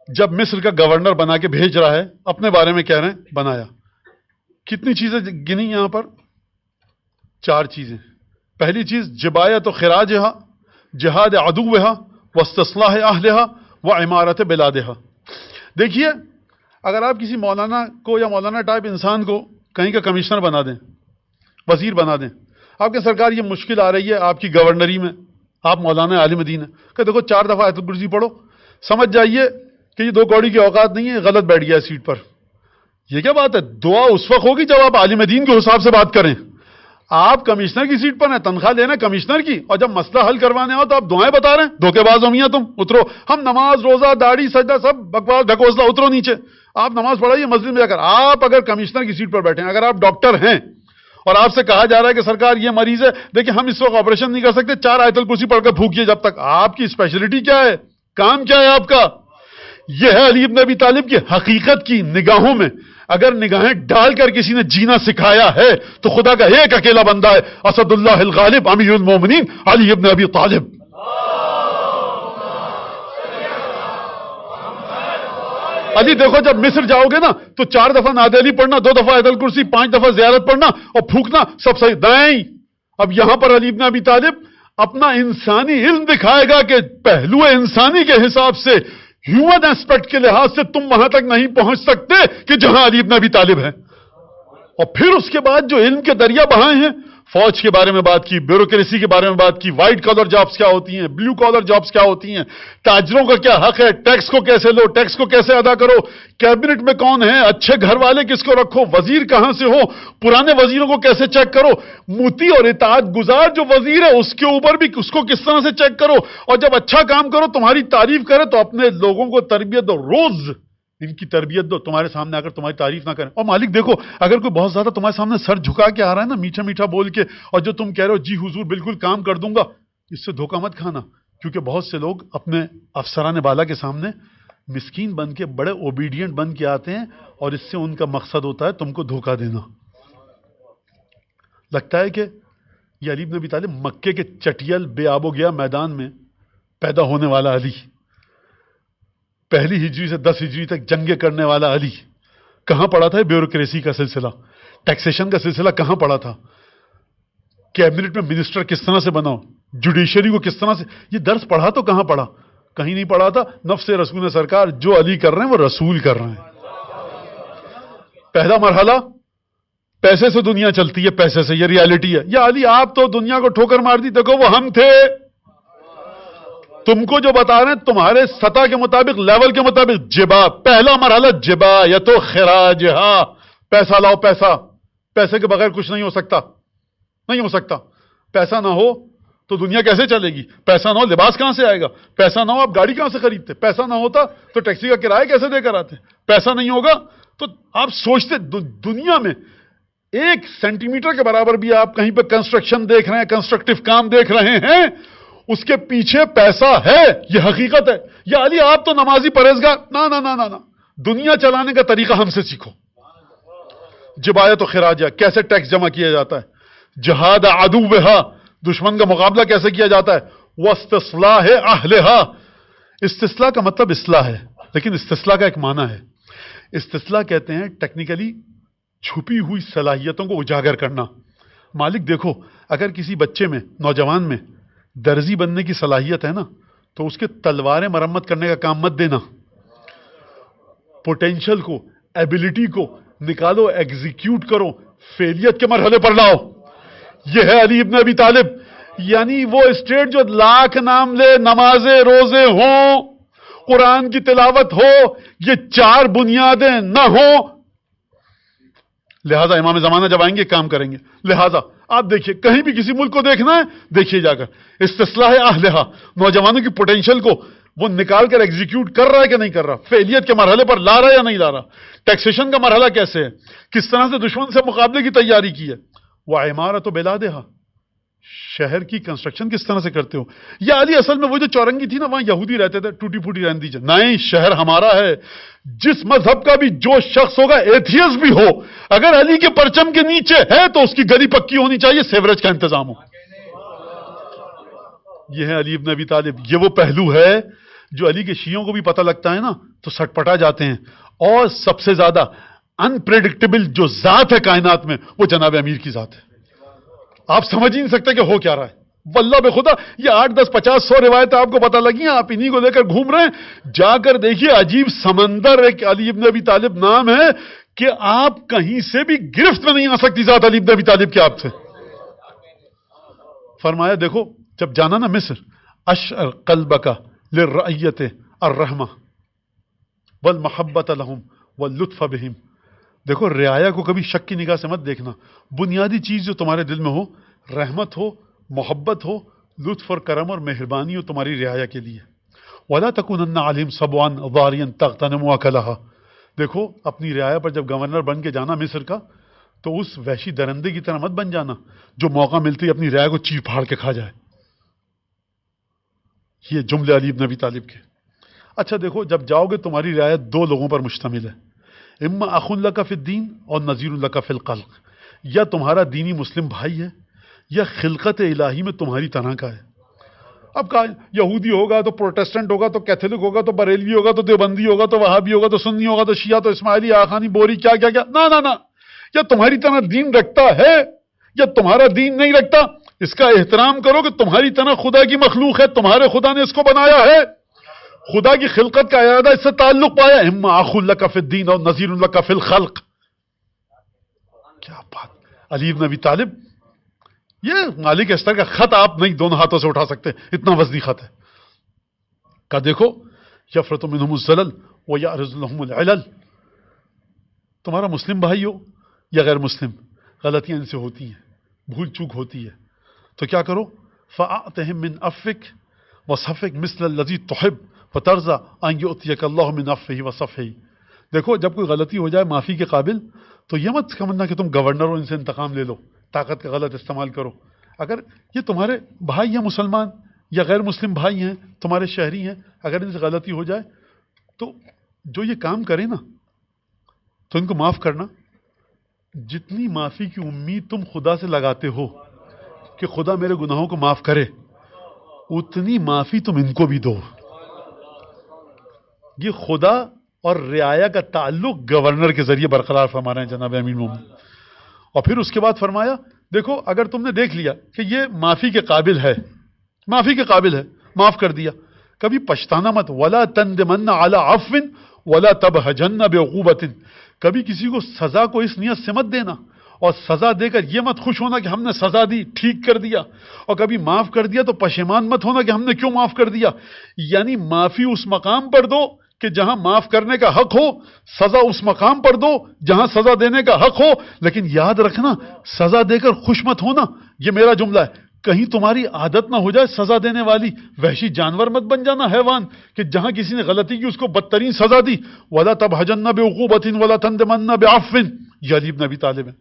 جب مصر کا گورنر بنا کے بھیج رہا ہے، اپنے بارے میں کہہ رہے ہیں بنایا. کتنی چیزیں گنی یہاں پر؟ 4 چیزیں. پہلی چیز جبایت و خراجہا، جہاد عدوہا واستصلاح اہلہا وعمارت بلادہا. دیکھیے اگر آپ کسی مولانا کو یا مولانا ٹائپ انسان کو کہیں کا کمشنر بنا دیں، وزیر بنا دیں، آپ کے سرکار یہ مشکل آ رہی ہے آپ کی گورنری میں، آپ مولانا عالم دین ہیں، کہ دیکھو 4 دفعہ آیت الکرسی پڑھو، سمجھ جائیے کہ یہ 2 کوڑی کی اوقات نہیں ہے، غلط بیٹھ گیا سیٹ پر. یہ کیا بات ہے؟ دعا اس وقت ہوگی جب آپ عالم دین کے حساب سے بات کریں. آپ کمشنر کی سیٹ پر ہیں، تنخواہ لینا کمشنر کی، اور جب مسئلہ حل کروانے ہو تو آپ دعائیں بتا رہے ہیں. دھوکے باز ہو میاں تم، اترو. ہم نماز روزہ داڑھی سجدہ سب بکواس ڈھکوسلا، اترو نیچے. آپ نماز پڑھائیے مسجد میں جا کر. آپ اگر کمشنر کی سیٹ پر بیٹھے ہیں، اگر آپ ڈاکٹر ہیں اور آپ سے کہا جا رہا ہے کہ سرکار یہ مریض ہے، دیکھیں ہم اس وقت آپریشن نہیں کر سکتے، 4 آیت الکرسی پڑھ کر پھونکیے جب تک. آپ کی اسپیشلٹی کیا ہے؟ کام کیا ہے آپ کا؟ یہ ہے علی ابن ابی طالب کی حقیقت کی نگاہوں میں. اگر نگاہیں ڈال کر کسی نے جینا سکھایا ہے تو خدا کا ایک اکیلا بندہ ہے، اسد اللہ الغالب امیر المومنین علی ابن ابی طالب. علی دیکھو جب مصر جاؤ گے نا تو 4 دفعہ نعت علی پڑھنا، 2 دفعہ آیت الکرسی، 5 دفعہ زیارت پڑھنا اور پھونکنا سب صحیح دائیں. اب یہاں پر علی ابن ابی طالب اپنا انسانی علم دکھائے گا کہ پہلو انسانی کے حساب سے، ہیومن ایسپیکٹ کے لحاظ سے تم وہاں تک نہیں پہنچ سکتے کہ جہاں علی ابن ابی طالب ہے. اور پھر اس کے بعد جو علم کے دریا بہائے ہیں، فوج کے بارے میں بات کی، بیوروکریسی کے بارے میں بات کی، وائٹ کالر جابز کیا ہوتی ہیں، بلیو کالر جابز کیا ہوتی ہیں، تاجروں کا کیا حق ہے، ٹیکس کو کیسے لو، ٹیکس کو کیسے ادا کرو، کیبنٹ میں کون ہے، اچھے گھر والے کس کو رکھو، وزیر کہاں سے ہو، پرانے وزیروں کو کیسے چیک کرو، موتی اور اطاعت گزار جو وزیر ہے اس کے اوپر بھی اس کو کس طرح سے چیک کرو، اور جب اچھا کام کرو تمہاری تعریف کرے تو اپنے لوگوں کو تربیت دو، روز ان کی تربیت دو، تمہارے سامنے آ کر تمہاری تعریف نہ کریں. اور مالک دیکھو اگر کوئی بہت زیادہ تمہارے سامنے سر جھکا کے آ رہا ہے نا، میٹھا میٹھا بول کے، اور جو تم کہہ رہے ہو جی حضور بالکل کام کر دوں گا، اس سے دھوکہ مت کھانا. کیونکہ بہت سے لوگ اپنے افسران بالا کے سامنے مسکین بن کے، بڑے اوبیڈینٹ بن کے آتے ہیں، اور اس سے ان کا مقصد ہوتا ہے تم کو دھوکہ دینا. لگتا ہے کہ یہ علی بن ابی طالب مکے کے چٹیل بے آب و گیا میدان میں پیدا ہونے والا علی، 1 ہجری سے 10 ہجری تک جنگیں کرنے والا علی، کہاں پڑا تھا بیوروکریسی کا سلسلہ، ٹیکسیشن کا سلسلہ کہاں پڑا تھا، کیبنٹ میں منسٹر کس طرح سے بناؤ، جوڈیشری کو کس طرح سے، یہ درس پڑھا تو کہاں پڑھا؟ کہیں نہیں پڑھا تھا. نفس رسول سرکار جو علی کر رہے ہیں وہ رسول کر رہے ہیں. پہلا مرحلہ پیسے سے دنیا چلتی ہے، پیسے سے، یہ ریالٹی ہے. یا علی آپ تو دنیا کو ٹھوکر مار دی، دیکھو وہ ہم تھے، تم کو جو بتا رہے ہیں تمہارے سطح کے مطابق، لیول کے مطابق. جبا، پہلا مرحلہ جبا یا تو خراج، ہاں پیسہ لاؤ، پیسے کے بغیر کچھ نہیں ہو سکتا، نہیں ہو سکتا. پیسہ نہ ہو تو دنیا کیسے چلے گی؟ پیسہ نہ ہو لباس کہاں سے آئے گا؟ پیسہ نہ ہو آپ گاڑی کہاں سے خریدتے؟ پیسہ نہ ہوتا تو ٹیکسی کا کرایہ کیسے دے کر آتے؟ پیسہ نہیں ہوگا تو آپ سوچتے دنیا میں 1 سینٹی میٹر کے برابر بھی آپ کہیں پہ کنسٹرکشن دیکھ رہے ہیں، کنسٹرکٹیو کام دیکھ رہے ہیں، اس کے پیچھے پیسہ ہے، یہ حقیقت ہے. یا علی آپ تو نمازی پرہیزگار، نہ دنیا چلانے کا طریقہ ہم سے سیکھو. جبایت و خراجہ، کیسے ٹیکس جمع کیا جاتا ہے، جہاد عدوہا، دشمن کا مقابلہ کیسے کیا جاتا ہے، واستصلاح اہلہا. استصلاح کا مطلب اصلاح ہے، لیکن استصلاح کا ایک معنی ہے. استصلاح کہتے ہیں ٹیکنیکلی چھپی ہوئی صلاحیتوں کو اجاگر کرنا. مالک دیکھو اگر کسی بچے میں، نوجوان میں درزی بننے کی صلاحیت ہے نا، تو اس کے تلواریں مرمت کرنے کا کام مت دینا. پوٹینشل کو، ایبیلٹی کو نکالو، ایگزیکیوٹ کرو، فیلیت کے مرحلے پر لاؤ. یہ ہے علی ابن ابی طالب. یعنی وہ اسٹیٹ جو لاکھ نام لے، نمازیں روزے ہوں، قرآن کی تلاوت ہو، یہ 4 بنیادیں نہ ہوں، لہذا امام زمانہ جب آئیں گے کام کریں گے. لہذا آپ دیکھیے کہیں بھی کسی ملک کو دیکھنا ہے، دیکھیے جا کر استصلاح اہلہا، نوجوانوں کی پوٹینشل کو وہ نکال کر ایگزیکیوٹ کر رہا ہے کہ نہیں کر رہا، فعلیت کے مرحلے پر لا رہا ہے یا نہیں لا رہا، ٹیکسیشن کا مرحلہ کیسے ہے، کس طرح سے دشمن سے مقابلے کی تیاری کی ہے. وعمارت بلادہا، شہر کی کنسٹرکشن کس طرح سے کرتے ہو. یا علی اصل میں وہ جو چورنگی تھی نا، وہاں یہودی رہتے تھے، ٹوٹی پھوٹی رہنے دیجیے. نہیں، شہر ہمارا ہے. جس مذہب کا بھی جو شخص ہوگا، ایتھیسٹ بھی ہو، اگر علی کے پرچم کے نیچے ہے تو اس کی گلی پکی ہونی چاہیے، سیوریج کا انتظام ہو. یہ ہے علی ابن ابی طالب. یہ وہ پہلو ہے جو علی کے شیعوں کو بھی پتہ لگتا ہے نا تو سٹپٹا جاتے ہیں. اور سب سے زیادہ انپریڈکٹیبل جو ذات ہے کائنات میں، وہ جناب امیر کی ذات ہے. آپ سمجھ ہی نہیں سکتے کہ ہو کیا رہا ہے. واللہ بے خدا یہ 8 10 50 100 روایتیں آپ کو پتہ لگی ہیں، آپ انہی کو لے کر گھوم رہے ہیں. جا کر دیکھیے عجیب سمندر ایک علی ابن ابی طالب نام ہے کہ آپ کہیں سے بھی گرفت میں نہیں آ سکتی ذات علی ابن ابی طالب کے آپ سے. فرمایا دیکھو جب جانا نا مصر، اشعر قلبک للرعیت الرحمہ والمحبت لهم واللطف بهم. دیکھو رعایا کو کبھی شک کی نگاہ سے مت دیکھنا. بنیادی چیز جو تمہارے دل میں ہو، رحمت ہو، محبت ہو، لطف اور کرم اور مہربانی ہو تمہاری رعایا کے لیے. وَلَا تَكُونَنَّ عَلَيْهِمْ صَبْوًا ضَارِيًا تَغْتَنِمُ أَكْلَهَا. دیکھو اپنی رعایا پر جب گورنر بن کے جانا مصر کا، تو اس وحشی درندے کی طرح مت بن جانا جو موقع ملتے ہی اپنی رعایا کو چیر پھاڑ کے کھا جائے. یہ جملے علی بن ابی طالب کے. اچھا دیکھو جب جاؤ گے تمہاری رعایا دو لوگوں پر مشتمل ہے، اما اخ لک فی الدین اور نذیر لک فی الخلق. یا تمہارا دینی مسلم بھائی ہے یا خلقت الہی میں تمہاری طرح کا ہے. اب کہا یہودی ہوگا تو پروٹیسٹنٹ ہوگا تو کیتھولک ہوگا تو بریلوی ہوگا تو دیوبندی ہوگا تو وہابی ہوگا تو سنی ہوگا تو شیعہ تو اسماعیلی آخانی بوری کیا کیا کیا. نہ یا تمہاری طرح دین رکھتا ہے یا تمہارا دین نہیں رکھتا، اس کا احترام کرو کہ تمہاری طرح خدا کی مخلوق ہے، تمہارے خدا نے اس کو بنایا ہے، خدا کی خلقت کا ارادہ اس سے تعلق پایا. اما اخ لک فی الدین اور نذیر لک فی الخلق. کیا بات. علی بن ابی طالب، یہ مالک اشتر کا خط آپ نہیں دونوں ہاتھوں سے اٹھا سکتے، اتنا وزنی خط ہے. کہ دیکھو یفرط منہم الزلل ویعرض لہم العلل. تمہارا مسلم بھائی ہو یا غیر مسلم، غلطیاں ان سے ہوتی ہیں، بھول چوک ہوتی ہے، تو کیا کرو؟ فَأَعْتِهِمْ مِنْ أَفِّكَ وَصَفِّكَ مِثْلَ الَّذِي تُحِبُّ وَتَرْضَىٰ أَنْ يُؤْتِيَكَ اللَّهُ مِنْ عَفْوِهِ وَصَفْحِهِ. دیکھو جب کوئی غلطی ہو جائے معافی کے قابل، تو یہ مت سمجھنا کہ تم گورنر ہو ان سے انتقام لے لو، طاقت کا غلط استعمال کرو. اگر یہ تمہارے بھائی ہیں مسلمان یا غیر مسلم بھائی ہیں تمہارے شہری ہیں، اگر ان سے غلطی ہو جائے تو جو یہ کام کرے نا تو ان کو معاف کرنا. جتنی معافی کی امید تم خدا سے لگاتے ہو کہ خدا میرے گناہوں کو معاف کرے، اتنی معافی تم ان کو بھی دو. یہ خدا اور رعایا کا تعلق گورنر کے ذریعے برقرار فرما رہے ہیں جناب امیر مومن. اور پھر اس کے بعد فرمایا دیکھو اگر تم نے دیکھ لیا کہ یہ معافی کے قابل ہے، معافی کے قابل ہے، معاف کر دیا، کبھی پچھتانا مت. وَلَا تَنْدِمَنَّ عَلَىٰ عَفْوٍ وَلَا تَبْهَجَنَّ بِعُقُوبَةٍ. کبھی کسی کو سزا کو اس نیت سے مت دینا اور سزا دے کر یہ مت خوش ہونا کہ ہم نے سزا دی ٹھیک کر دیا، اور کبھی معاف کر دیا تو پشیمان مت ہونا کہ ہم نے کیوں معاف کر دیا. یعنی معافی اس مقام پر دو کہ جہاں معاف کرنے کا حق ہو، سزا اس مقام پر دو جہاں سزا دینے کا حق ہو. لیکن یاد رکھنا سزا دے کر خوش مت ہونا. یہ میرا جملہ ہے، کہیں تمہاری عادت نہ ہو جائے سزا دینے والی. وحشی جانور مت بن جانا، حیوان، کہ جہاں کسی نے غلطی کی اس کو بدترین سزا دی. وَلَا تَبْهَجَنَّ بِعُقُوبَةٍ وَلَا تَنْدِمَنَّ بِعَفْوٍ. یہ علی بن ابی طالب ہے.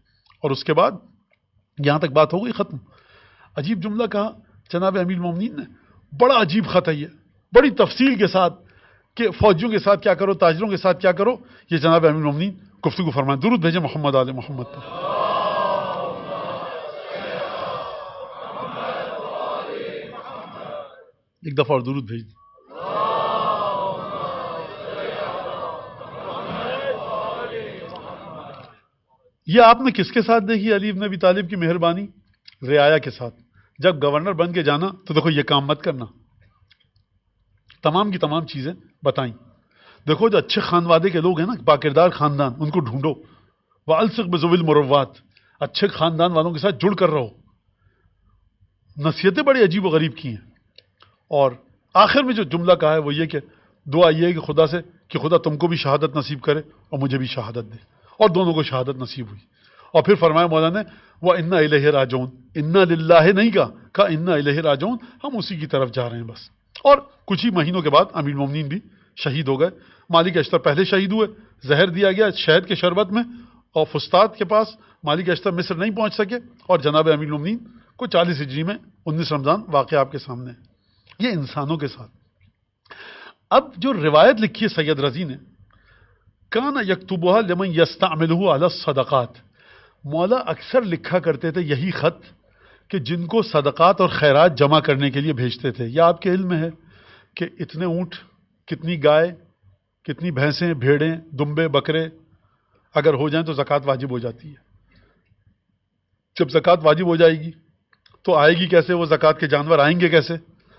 اور اس کے بعد یہاں تک بات ہو گئی ختم. عجیب جملہ کہا جناب امیر المومنین نے، بڑا عجیب خط ہے یہ، بڑی تفصیل کے ساتھ کہ فوجیوں کے ساتھ کیا کرو، تاجروں کے ساتھ کیا کرو. یہ جناب امیر المومنین گفتگو فرمائیں. درود بھیجیں محمد آل محمد پر. ایک دفعہ اور درود بھیج. یہ آپ نے کس کے ساتھ دیکھی علی بن ابی طالب کی مہربانی؟ رعایا کے ساتھ. جب گورنر بن کے جانا تو دیکھو یہ کام مت کرنا. تمام کی تمام چیزیں بتائیں. دیکھو جو اچھے خاندان کے لوگ ہیں نا، باکردار خاندان، ان کو ڈھونڈو. وَأَلْصِقْ بِذَوِي الْمُرُوَّاتِ. اچھے خاندان والوں کے ساتھ جڑ کر رہو. نصیحتیں بڑی عجیب و غریب کی ہیں. اور آخر میں جو جملہ کہا ہے وہ یہ کہ دعا یہ ہے کہ خدا سے کہ خدا تم کو بھی شہادت نصیب کرے اور مجھے بھی شہادت دے. اور دونوں کو شہادت نصیب ہوئی. اور پھر فرمایا مولانا نے وَإِنَّا إِلَيْهِ رَاجِعُونَ. اِنَّا لِلَّهِ نہیں کہا اِنَّا إِلَيْهِ رَاجِعُونَ. ہم اسی کی طرف جا رہے ہیں بس. اور کچھ ہی مہینوں کے بعد امیر المومنین بھی شہید ہو گئے. مالک اشتر پہلے شہید ہوئے، زہر دیا گیا شہد کے شربت میں، اور فسطاط کے پاس مالک اشتر مصر نہیں پہنچ سکے، اور جناب امیر المومنین کو 40 ہجری میں 19 رمضان واقعہ آپ کے سامنے ہے. یہ انسانوں کے ساتھ. اب جو روایت لکھی ہے سید رضی نے، کان یکتبها لمن یستعملہ علی الصدقات. مولا اکثر لکھا کرتے تھے یہی خط کہ جن کو صدقات اور خیرات جمع کرنے کے لیے بھیجتے تھے. یا آپ کے علم میں ہے کہ اتنے اونٹ، کتنی گائے، کتنی بھینسیں، بھیڑیں، دمبے، بکرے اگر ہو جائیں تو زکوٰۃ واجب ہو جاتی ہے. جب زکوٰۃ واجب ہو جائے گی تو آئے گی کیسے؟ وہ زکوٰۃ کے جانور آئیں گے کیسے؟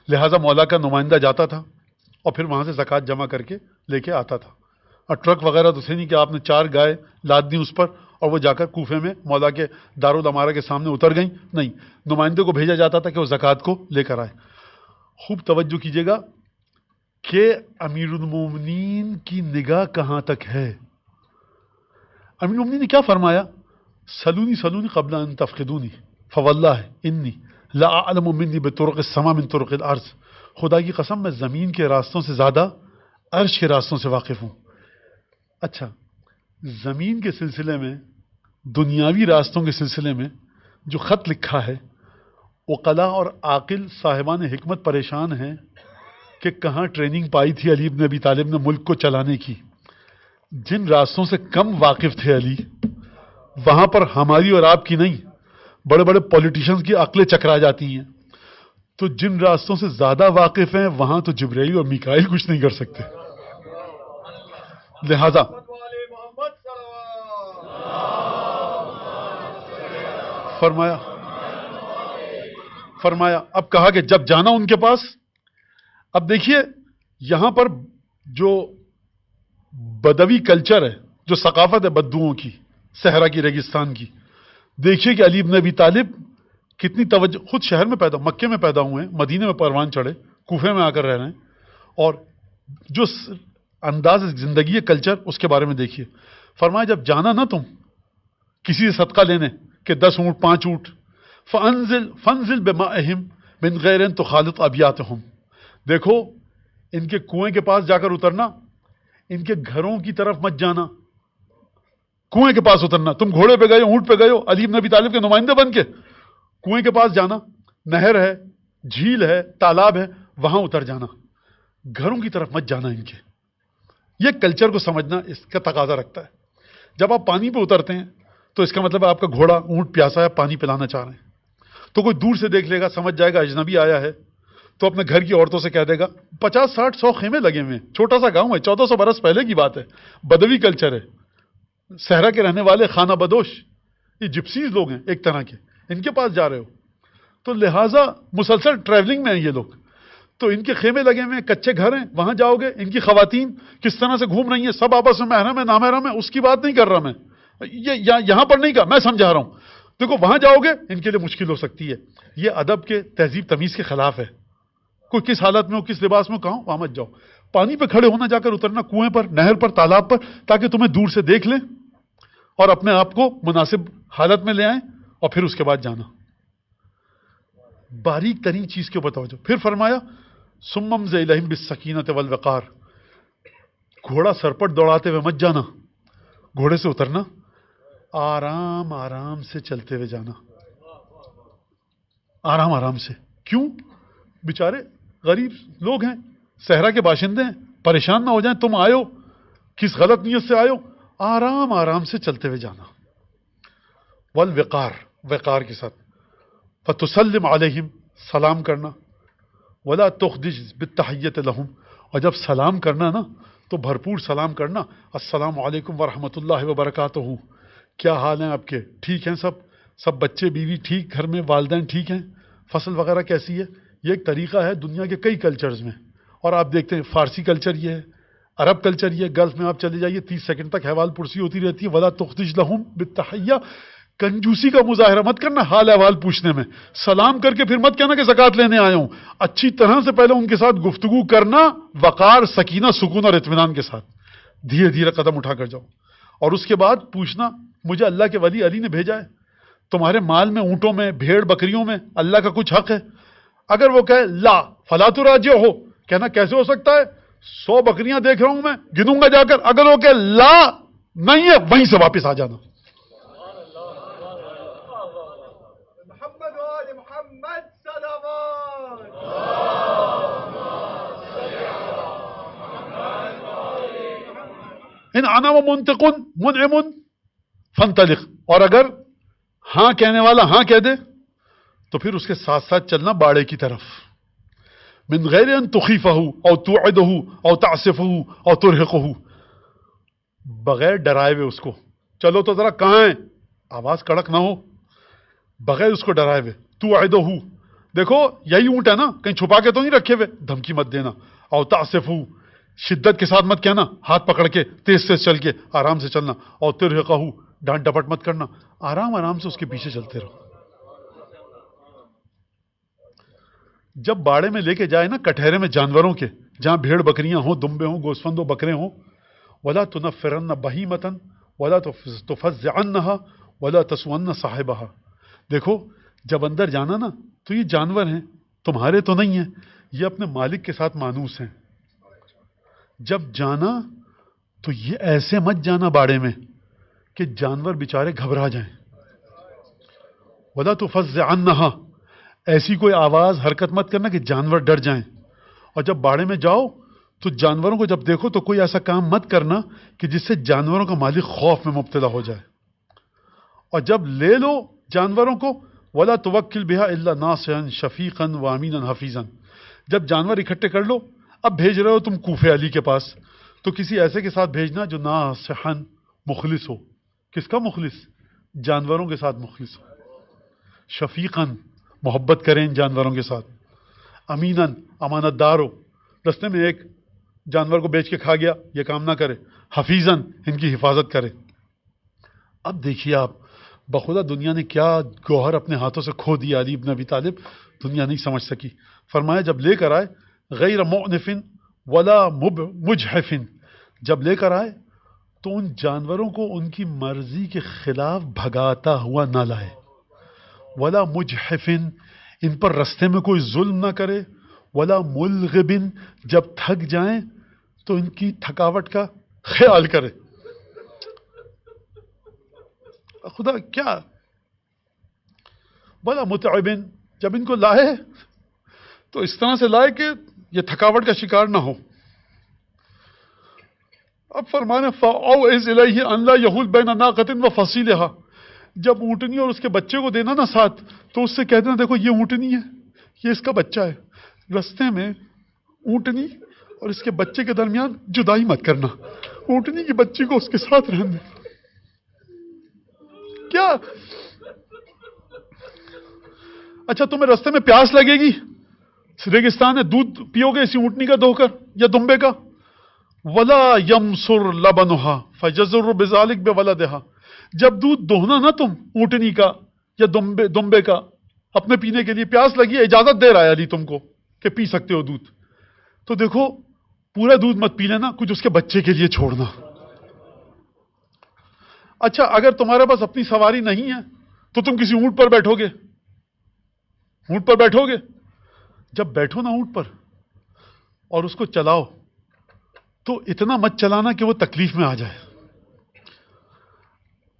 لہٰذا مولا کا نمائندہ جاتا تھا اور پھر وہاں سے زکوٰۃ جمع کر کے لے کے آتا تھا. اور ٹرک وغیرہ تو تھے نہیں کہ آپ نے 4 گائے لاد دی اس پر اور وہ جا کر کوفے میں مولا کے دارالامارہ کے سامنے اتر گئیں. نہیں، نمائندے کو بھیجا جاتا تھا کہ وہ زکوٰۃ کو لے کر آئے. خوب توجہ کیجیے گا کہ امیر المومنین کی نگاہ کہاں تک ہے. امیر المومنین نے کیا فرمایا؟ سلونی سلونی قبل ان تفقدونی فواللہ انی لا اعلم منی بطرق السما من طرق الارض، خدا کی قسم میں زمین کے راستوں سے زیادہ عرش کے راستوں سے واقف ہوں. اچھا، زمین کے سلسلے میں، دنیاوی راستوں کے سلسلے میں جو خط لکھا ہے، عقلاء اور عاقل صاحبان حکمت پریشان ہیں کہ کہاں ٹریننگ پائی تھی علی بن ابی طالب نے ملک کو چلانے کی. جن راستوں سے کم واقف تھے علی، وہاں پر ہماری اور آپ کی نہیں، بڑے بڑے پولیٹیشنز کی عقلیں چکرا جاتی ہیں. تو جن راستوں سے زیادہ واقف ہیں وہاں تو جبرائیل اور میکائیل کچھ نہیں کر سکتے. لہذا فرمایا اب کہا کہ جب جانا ان کے پاس. اب دیکھیے یہاں پر جو بدوی کلچر ہے، جو ثقافت ہے بدوؤں کی، صحرا کی، ریگستان کی، دیکھیے کہ علی بن ابی طالب کتنی توجہ، خود شہر میں پیدا، مکے میں پیدا ہوئے ہیں، مدینے میں پروان چڑھے، کوفے میں آ کر رہ رہے ہیں، اور جو انداز زندگی ہے، کلچر، اس کے بارے میں دیکھیے. فرمایا جب جانا نا تم کسی سے صدقہ لینے کہ 10 اونٹ 5 اونٹ، فانزل بمائہم من غیر ان تخالط ابیاتہم، دیکھو ان کے کنویں کے پاس جا کر اترنا، ان کے گھروں کی طرف مت جانا، کنویں کے پاس اترنا. تم گھوڑے پہ گئے ہو، اونٹ پہ گئے ہو، علی بن ابی طالب کے نمائندے بن کے، کنویں کے پاس جانا، نہر ہے، جھیل ہے، تالاب ہے، وہاں اتر جانا، گھروں کی طرف مت جانا. ان کے یہ کلچر کو سمجھنا اس کا تقاضا رکھتا ہے. جب آپ پانی پہ اترتے ہیں تو اس کا مطلب ہے آپ کا گھوڑا، اونٹ پیاسا ہے، پانی پلانا چاہ رہے ہیں. تو کوئی دور سے دیکھ لے گا، سمجھ جائے گا اجنبی آیا ہے، تو اپنے گھر کی عورتوں سے کہہ دے گا 50 60 100 خیمے لگے ہوئے ہیں، چھوٹا سا گاؤں ہے، 1400 برس پہلے کی بات ہے، بدوی کلچر ہے، صحرا کے رہنے والے، خانہ بدوش، یہ جپسیز لوگ ہیں ایک طرح کے، ان کے پاس جا رہے ہو. تو لہٰذا مسلسل ٹریولنگ میں ہیں یہ لوگ، تو ان کے خیمے لگے ہوئے ہیں، کچے گھر ہیں، وہاں جاؤ گے ان کی خواتین کس طرح سے گھوم رہی ہیں، سب آپس میں محرم ہے نامحرم ہے، اس کی بات نہیں کر رہا میں، یہ یہاں پر نہیں کہا، میں سمجھا رہا ہوں. دیکھو وہاں جاؤ گے ان کے لیے مشکل ہو سکتی ہے، یہ ادب کے، تہذیب تمیز کے خلاف ہے. کوئی کس حالت میں ہو، کس لباس میں کہاں، وہاں مت جاؤ. پانی پہ کھڑے ہونا، جا کر اترنا کنویں پر، نہر پر، تالاب پر، تاکہ تمہیں دور سے دیکھ لیں اور اپنے آپ کو مناسب حالت میں لے آئیں، اور پھر اس کے بعد جانا. باریک ترین چیز کے اوپر توجہ. پھر فرمایا ثم امض الیہم بالسکینۃ والوقار، گھوڑا سرپٹ دوڑاتے ہوئے مت جانا، گھوڑے سے اترنا، آرام آرام سے چلتے ہوئے جانا، آرام آرام سے. کیوں؟ بیچارے غریب لوگ ہیں، صحرا کے باشندے ہیں، پریشان نہ ہو جائیں. تم آئے ہو، کس غلط نیت سے آئے ہو، آرام آرام سے چلتے ہوئے جانا. والوقار، وقار کے ساتھ. فتسلم علیہم، سلام کرنا. ولا تخدج بالتحیۃ لہم، اور جب سلام کرنا نا تو بھرپور سلام کرنا. السلام علیکم ورحمۃ اللہ وبرکاتہ، کیا حال ہیں آپ کے، ٹھیک ہیں سب بچے بیوی ٹھیک، گھر میں والدین ٹھیک ہیں، فصل وغیرہ کیسی ہے. یہ ایک طریقہ ہے دنیا کے کئی کلچرز میں، اور آپ دیکھتے ہیں فارسی کلچر یہ ہے، عرب کلچر یہ ہے، گلف میں آپ چلے جائیے 30 سیکنڈ تک حوال پرسی ہوتی رہتی ہے. ولا تخدج لہم بالتحیہ، کنجوسی کا مظاہرہ مت کرنا حال احوال پوچھنے میں. سلام کر کے پھر مت کہنا کہ زکوٰۃ لینے آیا ہوں. اچھی طرح سے پہلے ان کے ساتھ گفتگو کرنا، وقار، سکینہ، سکون اور اطمینان کے ساتھ، دھیرے دھیرے قدم اٹھا کر جاؤ. اور اس کے بعد پوچھنا مجھے اللہ کے ولی علی نے بھیجا ہے، تمہارے مال میں، اونٹوں میں، بھیڑ بکریوں میں اللہ کا کچھ حق ہے؟ اگر وہ کہے لا فلا تراجعہ، کہنا کیسے ہو سکتا ہے، 100 بکریاں دیکھ رہا ہوں میں، گنوں گا جا کر. اگر وہ کہے لا نہیں ہے، وہیں سے واپس آ جانا. ان انا ومنطق منعم فانطلق، اور اگر ہاں کہنے والا ہاں کہہ دے تو پھر اس کے ساتھ ساتھ چلنا باڑے کی طرف. من غیر ان تخیفہ او توعدہ او تعصفہ او ترہقہ، بغیر ڈرائے ہوئے اس کو چلو تو ذرا کہاں ہیں، آواز کڑک نہ ہو، بغیر اس کو ڈرائے ہوئے. توعدہ، دیکھو یہی اونٹ ہے نا، کہیں چھپا کے تو نہیں رکھے ہوئے، دھمکی مت دینا. او تعصفہ، شدت کے ساتھ مت کہنا، ہاتھ پکڑ کے تیز سے چل کے آرام سے چلنا. اور ترہقہ، ڈانٹ ڈپٹ مت کرنا، آرام آرام سے اس کے پیچھے چلتے رہو. جب باڑے میں لے کے جائے نا، کٹہرے میں جانوروں کے، جہاں بھیڑ بکریاں ہوں، دمبے ہوں، گوسفند ہو، بکرے ہوں. ولا تنفرن بہیمۃ ولا تفزعنها ولا تسون صاحبها. دیکھو جب اندر جانا نا تو یہ جانور ہیں، تمہارے تو نہیں ہیں، یہ اپنے مالک کے ساتھ مانوس ہیں. جب جانا تو یہ ایسے مت جانا باڑے میں کہ جانور بیچارے گھبرا جائیں. ولا تفزعنها، ایسی کوئی آواز حرکت مت کرنا کہ جانور ڈر جائیں. اور جب باڑے میں جاؤ تو جانوروں کو جب دیکھو تو کوئی ایسا کام مت کرنا کہ جس سے جانوروں کا مالک خوف میں مبتلا ہو جائے. اور جب لے لو جانوروں کو ولا توکل بها الا ناصحا شفیقا وامینا حفیظا، جب جانور اکٹھے کر لو، اب بھیج رہے ہو تم کوفہ علی کے پاس، تو کسی ایسے کے ساتھ بھیجنا جو ناصحا مخلص ہو. کس کا مخلص؟ جانوروں کے ساتھ مخلص ہو. شفیقا محبت کریں ان جانوروں کے ساتھ. امیناً امانت دار ہو، رستے میں ایک جانور کو بیچ کے کھا گیا یہ کام نہ کرے. حفیظاً ان کی حفاظت کرے. اب دیکھیے آپ بخدا دنیا نے کیا گوہر اپنے ہاتھوں سے کھو دیا. علی ابن ابی طالب دنیا نہیں سمجھ سکی. فرمایا جب لے کر آئے غیر معنف ولا مجحف، جب لے کر آئے تو ان جانوروں کو ان کی مرضی کے خلاف بھگاتا ہوا نہ لائے. ولا مجحف، ان پر رستے میں کوئی ظلم نہ کرے. ولا ملغب، جب تھک جائیں تو ان کی تھکاوٹ کا خیال کرے. خدا کیا. ولا متعب، جب ان کو لائے تو اس طرح سے لائے کہ یہ تھکاوٹ کا شکار نہ ہو. اب فرمانے فَأَوْعِزْ إِلَيْهِ أَنْ لَا يَحُولَ بَيْنَ نَاقَةٍ وَفَصِيلِهَا، جب اونٹنی اور اس کے بچے کو دینا نا ساتھ تو اس سے کہہ دینا دیکھو یہ اونٹنی ہے، یہ اس کا بچہ ہے، رستے میں اونٹنی اور اس کے بچے کے درمیان جدائی مت کرنا، اونٹنی کی بچی کو اس کے ساتھ رہنے دے. کیا اچھا تمہیں رستے میں پیاس لگے گی، ریگستان ہے، دودھ پیو گے اسی اونٹنی کا دو کر یا دمبے کا. ولا یمسر لبنها فجزر بذلك بولدها، جب دودھ دوہنا نا تم اونٹنی کا یا دمبے کا اپنے پینے کے لیے، پیاس لگی ہے اجازت دے رہا ہے علی تم کو کہ پی سکتے ہو دودھ، تو دیکھو پورا دودھ مت پی لینا، کچھ اس کے بچے کے لیے چھوڑنا. اچھا اگر تمہارے پاس اپنی سواری نہیں ہے تو تم کسی اونٹ پر بیٹھو گے، اونٹ پر بیٹھو گے، جب بیٹھو نا اونٹ پر اور اس کو چلاؤ تو اتنا مت چلانا کہ وہ تکلیف میں آ جائے.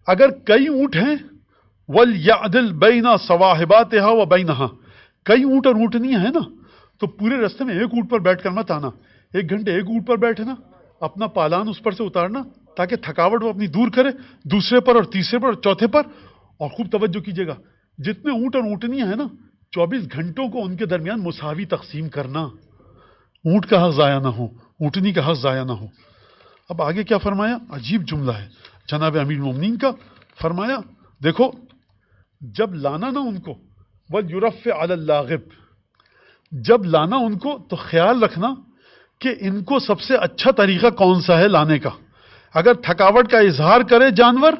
اگر کئی اونٹ ہیں وَلْيَعْدِلْ بَيْنَ صَوَاحِبَاتِهَا وَبَيْنَهَا، کئی اونٹ اور اونٹنیاں ہیں نا تو پورے راستے میں ایک اونٹ پر بیٹھ کر مت آنا، ایک گھنٹے ایک اونٹ پر بیٹھنا، اپنا پالان اس پر سے اتارنا تاکہ تھکاوٹ وہ اپنی دور کرے، دوسرے پر اور تیسرے پر اور چوتھے پر. اور خوب توجہ کیجیے گا جتنے اونٹ اور اونٹنیاں ہیں نا 24 گھنٹوں کو ان کے درمیان مساوی تقسیم کرنا، اونٹ کا حق ضائع نہ ہو، اونٹنی کا حق ضائع نہ ہو. اب آگے کیا فرمایا، عجیب جملہ ہے جناب امیر المومنین کا. فرمایا دیکھو جب لانا نا ان کو وَلْيُرَفِّ عَلَى اللَّاغِبِ، جب لانا ان کو تو خیال رکھنا کہ ان کو سب سے اچھا طریقہ کون سا ہے لانے کا. اگر تھکاوٹ کا اظہار کرے جانور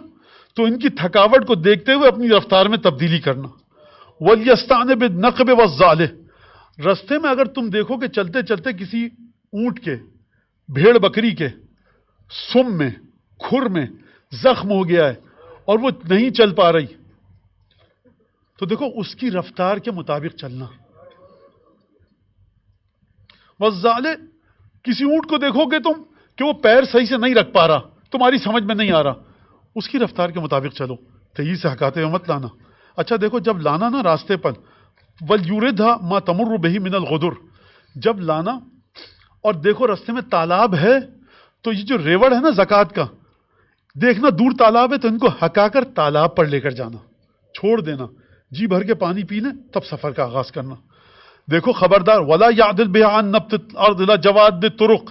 تو ان کی تھکاوٹ کو دیکھتے ہوئے اپنی رفتار میں تبدیلی کرنا. وَلْيَسْتَعْنِ بِالنَّقْبِ وَالظَّالِ، رستے میں اگر تم دیکھو کہ چلتے چلتے کسی اونٹ کے، بھیڑ بکری کے سم میں، کھر میں زخم ہو گیا ہے اور وہ نہیں چل پا رہی تو دیکھو اس کی رفتار کے مطابق چلنا. وَالظَّالِ، کسی اونٹ کو دیکھو گے تم کہ وہ پیر صحیح سے نہیں رکھ پا رہا، تمہاری سمجھ میں نہیں آ رہا، اس کی رفتار کے مطابق چلو، تیزی سے ہکاتے ہوئے مت لانا. اچھا دیکھو جب لانا نا راستے پر وَلْيُرِدْهَا مَا تَمُرُّ بِهِ مِنَ الْغُدُرِ، جب لانا اور دیکھو راستے میں تالاب ہے تو یہ جو ریوڑ ہے نا زکوٰۃ کا، دیکھنا دور تالاب ہے تو ان کو ہکا کر تالاب پر لے کر جانا، چھوڑ دینا، جی بھر کے پانی پی لیں تب سفر کا آغاز کرنا. دیکھو خبردار وَلَا يَعْدِلْ بِهَا عَنْ نَبْتِ الْأَرْضِ إِلَى جَوَادِ الطُّرُقِ،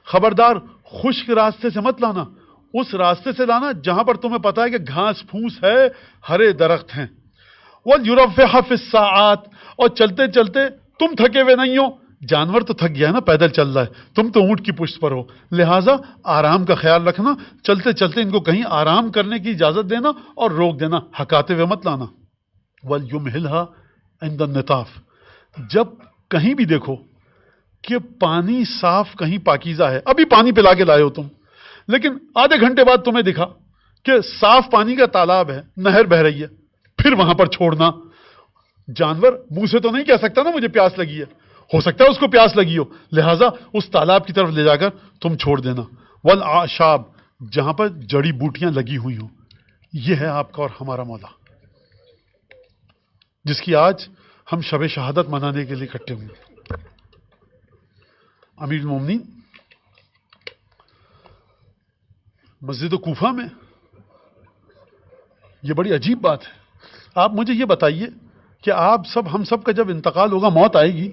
خبردار خشک راستے سے مت لانا، اس راستے سے لانا جہاں پر تمہیں پتا ہے کہ گھاس پھوس ہے، ہرے درخت ہیں. وَلْيُرَفِّعْ فِي السَّاعَاتِ، اور چلتے چلتے تم تھکے ہوئے نہیں ہو، جانور تو تھک گیا نا، پیدل چل رہا ہے، تم تو اونٹ کی پشت پر ہو، لہٰذا آرام کا خیال رکھنا، چلتے چلتے ان کو کہیں آرام کرنے کی اجازت دینا اور روک دینا، ہکاتے ہوئے مت لانا. وَلْيُمْهِلْهَا عِنْدَ النِّطَافِ، جب کہیں بھی دیکھو کہ پانی صاف کہیں پاکیزہ ہے، ابھی پانی پلا کے لائے ہو تم لیکن آدھے گھنٹے بعد تمہیں دکھا کہ صاف پانی کا تالاب ہے، نہر بہ رہی ہے، پھر وہاں پر چھوڑنا. جانور منہ سے تو نہیں کہہ سکتا نا مجھے پیاس لگی ہے، ہو سکتا ہے اس کو پیاس لگی ہو، لہٰذا اس تالاب کی طرف لے جا کر تم چھوڑ دینا. والآشاب، جہاں پر جڑی بوٹیاں لگی ہوئی ہوں. یہ ہے آپ کا اور ہمارا مولا، جس کی آج ہم شب شہادت منانے کے لیے اکٹھے ہوئے. امیر المومنین مسجد کوفہ میں یہ بڑی عجیب بات ہے. آپ مجھے یہ بتائیے کہ ہم سب کا جب انتقال ہوگا، موت آئے گی،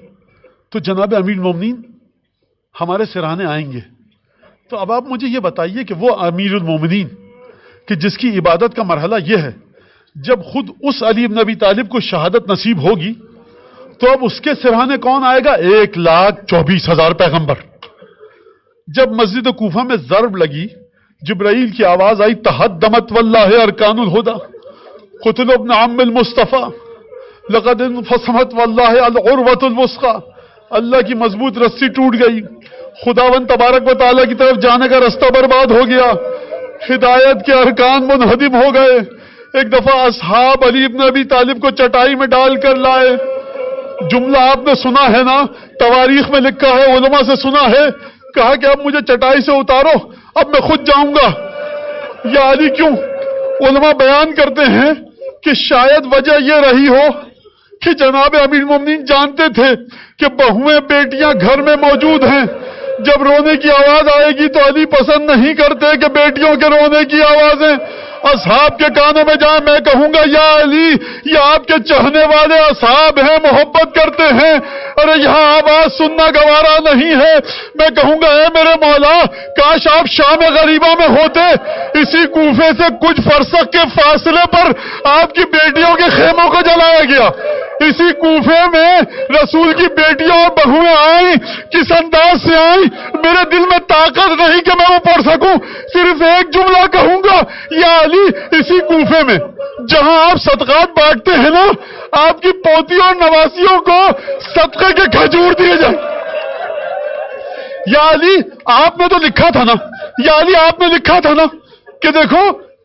تو جناب امیر المومنین ہمارے سرانے آئیں گے. تو اب آپ مجھے یہ بتائیے کہ وہ امیر المومنین کہ جس کی عبادت کا مرحلہ یہ ہے، جب خود اس علی بن ابی طالب کو شہادت نصیب ہوگی تو اب اس کے سرانے کون آئے گا؟ 1,24,000 پیغمبر. جب مسجد کوفہ میں ضرب لگی، جبرائیل کی آواز آئی، تہدمت واللہ ارکان الہدی قتل ابن عم المصطفیٰ لقد انفصمت واللہ العروۃ الوثقی، اللہ کی مضبوط رسی ٹوٹ گئی، خداوند تبارک و تعالیٰ کی طرف جانے کا رستہ برباد ہو گیا، ہدایت کے ارکان منہدم ہو گئے. ایک دفعہ اصحاب علی ابن ابی طالب کو چٹائی میں ڈال کر لائے. جملہ آپ نے سنا ہے نا، تواریخ میں لکھا ہے، علماء سے سنا ہے، کہا کہ اب مجھے چٹائی سے اتارو، اب میں خود جاؤں گا. یا علی کیوں؟ علماء بیان کرتے ہیں کہ شاید وجہ یہ رہی ہو کہ جناب امیر المومنین جانتے تھے کہ بہویں بیٹیاں گھر میں موجود ہیں، جب رونے کی آواز آئے گی تو علی پسند نہیں کرتے کہ بیٹیوں کے رونے کی آوازیں اصحاب کے کانوں میں جائیں. میں کہوں گا یا علی، یہ آپ کے چاہنے والے اصحاب ہیں، محبت کرتے ہیں، ارے یہاں آواز سننا گوارا نہیں ہے. میں کہوں گا اے میرے مولا، کاش آپ شام غریبہ میں ہوتے، اسی کوفے سے کچھ فرسخ کے فاصلے پر آپ کی بیٹیوں کے خیموں کو جلایا گیا. اسی کوفے میں رسول کی بیٹیاں اور بہویں آئیں، کس انداز سے آئیں، میرے دل میں طاقت نہیں کہ میں وہ پڑھ سکوں. صرف ایک جملہ کہوں گا، یا علی، اسی کوفے میں جہاں آپ صدقات بانٹتے ہیں نا، آپ کی پوتی اور نواسیوں کو صدقے کے کھجور دیے جائیں. یا علی، آپ نے تو لکھا تھا نا، یا علی آپ نے لکھا تھا نا کہ دیکھو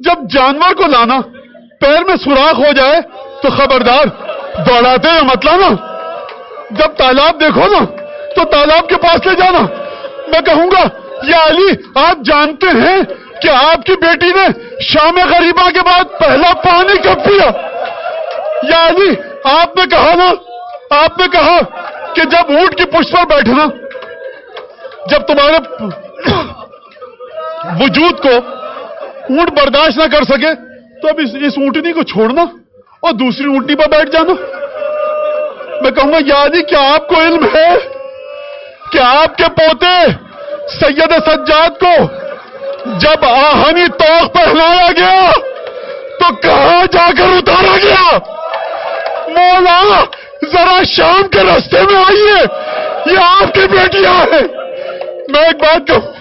جب جانور کو لانا پیر میں سوراخ ہو جائے تو خبردار دوڑاتے ہیں مت لانا، جب تالاب دیکھو نا تو تالاب کے پاس لے جانا. میں کہوں گا یا علی، آپ جانتے ہیں کہ آپ کی بیٹی نے شام غریبہ کے بعد پہلا پانی کب پیا؟ یا علی، آپ نے کہا نا، آپ نے کہا کہ جب اونٹ کی پشت پر بیٹھنا، جب تمہارے وجود کو اونٹ برداشت نہ کر سکے تو اب اس اونٹنی کو چھوڑنا اور دوسری اونٹنی پر بیٹھ جانا. میں کہوں گا یا علی، کیا آپ کو علم ہے کہ آپ کے پوتے سید سجاد کو جب آہنی توق پہنایا گیا تو کہاں جا کر اتارا گیا؟ مولا ذرا شام کے راستے میں آئیے، یہ آپ کی بیٹیاں ہیں. میں ایک بات کہوں،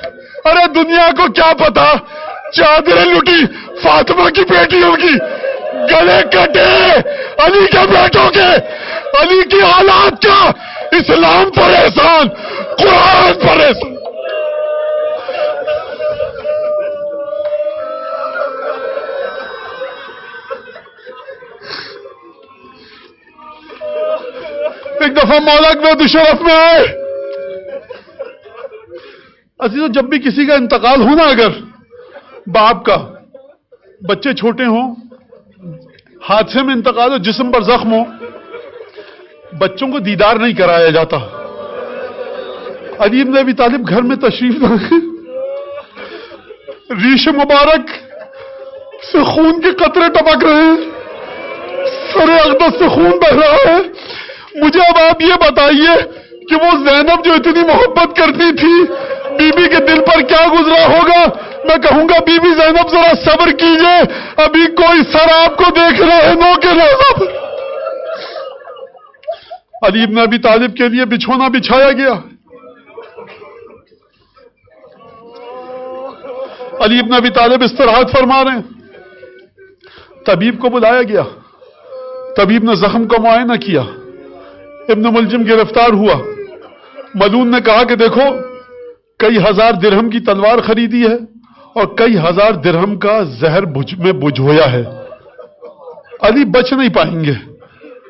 ارے دنیا کو کیا پتا، چادریں لٹی فاطمہ کی بیٹیوں کی، گلے کٹے علی کے بیٹوں کے، علی کی اولاد کا اسلام پر احسان، قرآن پر احسان. ایک دفعہ مولا کے شرف میں آئے. عزیزو، جب بھی کسی کا انتقال ہونا، اگر باپ کا، بچے چھوٹے ہوں، حادثے میں انتقال ہو، جسم پر زخم ہو، بچوں کو دیدار نہیں کرایا جاتا. علی بن ابی طالب گھر میں تشریف لائے، ریش مبارک سے خون کے قطرے ٹپک رہے ہیں، سر اقدس سے خون بہ رہا ہے. مجھے اب آپ یہ بتائیے کہ وہ زینب جو اتنی محبت کرتی تھی، بی بی کے دل پر کیا گزرا ہوگا؟ میں کہوں گا بی بی زینب ذرا صبر کیجئے، ابھی کوئی سر آپ کو دیکھ رہے ہیں نو کے نظر. علی بن ابی طالب کے لیے بچھونا بچھایا گیا. علی بن ابی طالب استراحت فرما رہے ہیں. طبیب کو بلایا گیا، طبیب نے زخم کا معائنہ کیا. ابن ملجم گرفتار ہوا. ملعون نے کہا کہ دیکھو، کئی ہزار درہم کی تلوار خریدی ہے اور کئی ہزار درہم کا زہر میں بجھویا ہے، علی بچ نہیں پائیں گے۔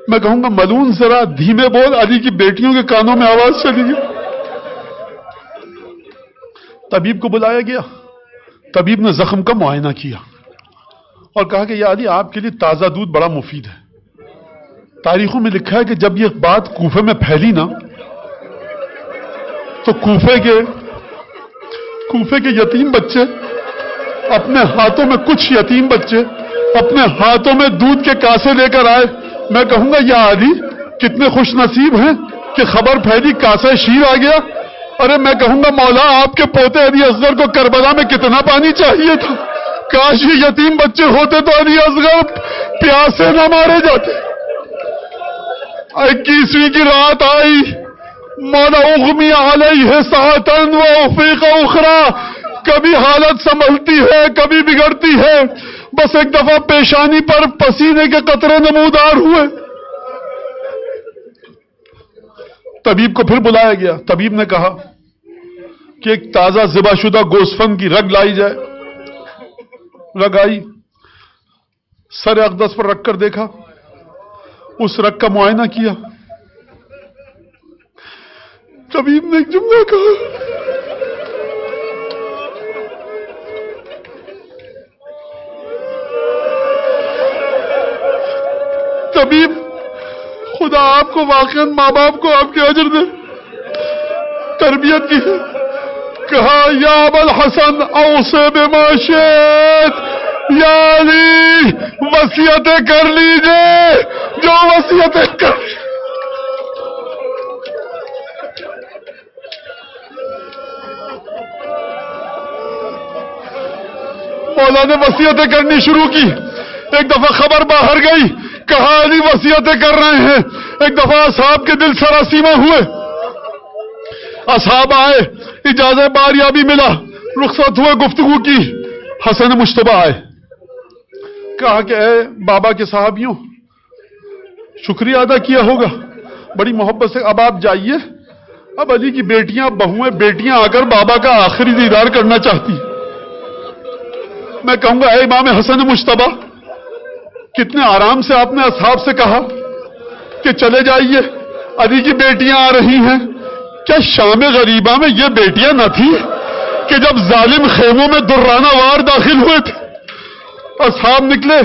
میں کہوں گا ملعون ذرا دھیمے بول، علی کی بیٹیوں کے کانوں میں آواز چلی گئی۔ طبیب کو بلایا گیا، طبیب نے زخم کا معائنہ کیا اور کہا کہ یا علی آپ کے لیے تازہ دودھ بڑا مفید ہے۔ تاریخوں میں لکھا ہے کہ جب یہ بات کوفے میں پھیلی نا تو کوفے کے یتیم بچے اپنے ہاتھوں میں، کچھ یتیم بچے اپنے ہاتھوں میں دودھ کے کاسے لے کر آئے۔ میں کہوں گا یا علی کتنے خوش نصیب ہیں کہ خبر پھیلی کاسے شیر آ گیا۔ ارے میں کہوں گا مولا آپ کے پوتے علی اصغر کو کربلا میں کتنا پانی چاہیے تھا، کاش یہ یتیم بچے ہوتے تو علی اصغر پیاس سے نہ مارے جاتے۔ 21ویں کی رات آئی، مولا اغمی علیہ ساعتن و افیق اخرى، کبھی حالت سنبھلتی ہے کبھی بگڑتی ہے، بس ایک دفعہ پیشانی پر پسینے کے قطرے نمودار ہوئے۔ طبیب کو پھر بلایا گیا، طبیب نے کہا کہ ایک تازہ ذبح شدہ گوسفند کی رگ لائی جائے۔ رگ آئی، سر اقدس پر رکھ کر دیکھا، اس رگ کا معائنہ کیا۔ طبیب نے ایک جملہ کہا، طبیب خدا آپ کو واقعا ماں باپ کو آپ کے اجر دے، تربیت کی ہے۔ کہا یا ابا الحسن اوصی بما شئت، یا علی وصیتیں کر لیجئے جو وصیتیں کر۔ مولا نے وصیتیں کرنی شروع کی۔ ایک دفعہ خبر باہر گئی، کہا علی وصیتیں کر رہے ہیں۔ ایک دفعہ اصحاب کے دل سراسیمہ ہوئے، اصحاب آئے، اجازت باریابی ملا، رخصت ہوئے، گفتگو کی۔ حسن مجتبی آئے، کہا کہ اے بابا کے صحابیوں، شکریہ ادا کیا ہوگا بڑی محبت سے، اب آپ جائیے، اب علی کی بیٹیاں بہویں بیٹیاں آ کر بابا کا آخری دیدار کرنا چاہتی۔ میں کہوں گا اے امام حسن مجتبی، کتنے آرام سے آپ نے اصحاب سے کہا کہ چلے جائیے، علی کی بیٹیاں آ رہی ہیں۔ کیا شام غریبہ میں یہ بیٹیاں نہ تھی کہ جب ظالم خیموں میں درانہ وار داخل ہوئے تھے؟ اصحاب نکلے،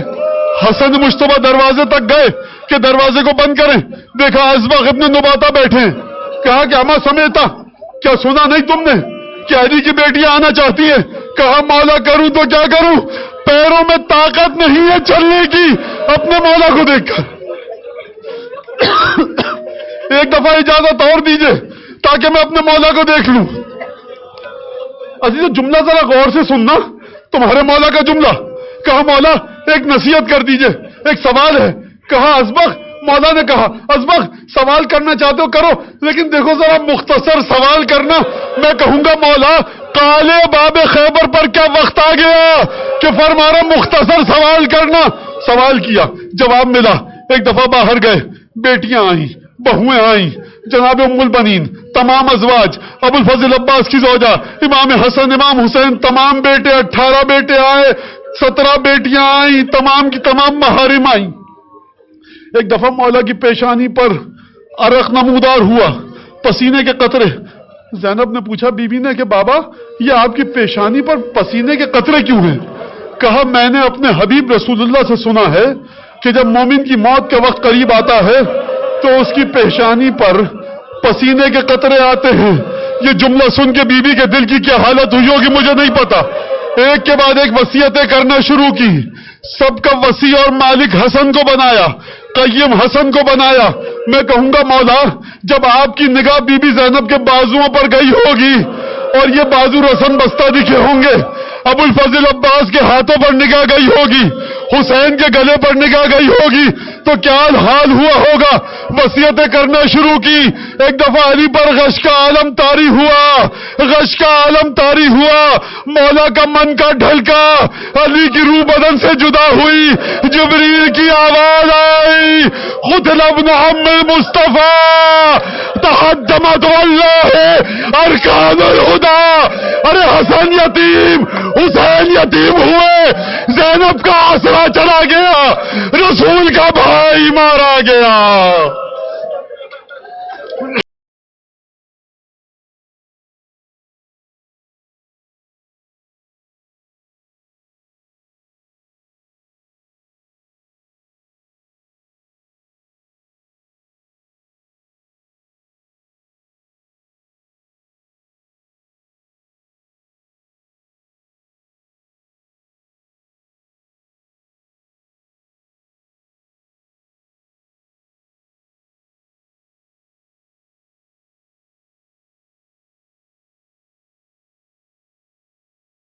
حسن مجتبی دروازے تک گئے کہ دروازے کو بند کریں، دیکھا ازبغ ابن نباتہ بیٹھے ہیں۔ کہا کہ اما سمیتا، کیا سنا نہیں تم نے کہ علی کی بیٹیاں آنا چاہتی ہیں؟ کہا مولا کروں تو کیا کروں، پیروں میں طاقت نہیں ہے چلنے کی اپنے مولا کو دیکھ کر۔ ایک دفعہ اجازت اور دیجئے تاکہ میں اپنے مولا کو دیکھ لوں۔ عزیزو جملہ ذرا غور سے سننا، تمہارے مولا کا جملہ۔ کہا مولا ایک نصیحت کر دیجئے، ایک سوال ہے۔ کہا ازبغ، مولا نے کہا ازبغ سوال کرنا چاہتے ہو کرو، لیکن دیکھو ذرا مختصر سوال کرنا۔ میں کہوں گا مولا قالع باب خیبر پر کیا وقت آ گیا کہ فرما رہا مختصر سوال کرنا۔ سوال کیا، جواب ملا۔ ایک دفعہ باہر گئے، بیٹیاں آئیں، بہویں آئیں، جناب ام البنین، تمام ازواج، ابو الفضل عباس کی زوجہ، امام حسن، امام حسین، تمام بیٹے، 18 بیٹے آئے، 17 بیٹیاں آئیں، تمام کی تمام محارم آئیں۔ ایک دفعہ مولا کی پیشانی پر عرق نمودار ہوا، پسینے کے قطرے۔ زینب نے پوچھا بی بی نے کہ بابا یہ آپ کی پیشانی پر پسینے کے قطرے کیوں ہیں؟ کہا میں نے اپنے حبیب رسول اللہ سے سنا ہے کہ جب مومن کی موت کا وقت قریب آتا ہے تو اس کی پیشانی پر پسینے کے قطرے آتے ہیں۔ یہ جملہ سن کے بی بی کے دل کی کیا حالت ہوئی ہوگی مجھے نہیں پتا۔ ایک کے بعد ایک وصیتیں کرنا شروع کی، سب کا وصی اور مالک حسن کو بنایا، قیم حسن کو بنایا۔ میں کہوں گا مولا جب آپ کی نگاہ بی بی زینب کے بازوؤں پر گئی ہوگی اور یہ بازو رسن بستہ دکھے ہوں گے، ابو الفضل عباس کے ہاتھوں پر نگاہ گئی ہوگی، حسین کے گلے پر نگاہ گئی ہوگی، تو کیا حال ہوا ہوگا؟ وصیتیں کرنا شروع کی۔ ایک دفعہ علی پر غش کا عالم طاری ہوا، غش کا عالم طاری ہوا، مولا کا من کا ڈھلکا، علی کی روح بدن سے جدا ہوئی، جبریل کی آواز آئی، قتل ابن عم المصطفیٰ تحدمت واللہ ارکان الہدی۔ ارے حسن یتیم، حسین یتیم ہوئے، زینب کا آسرا چلا گیا، رسول کا بھائی مارا گیا.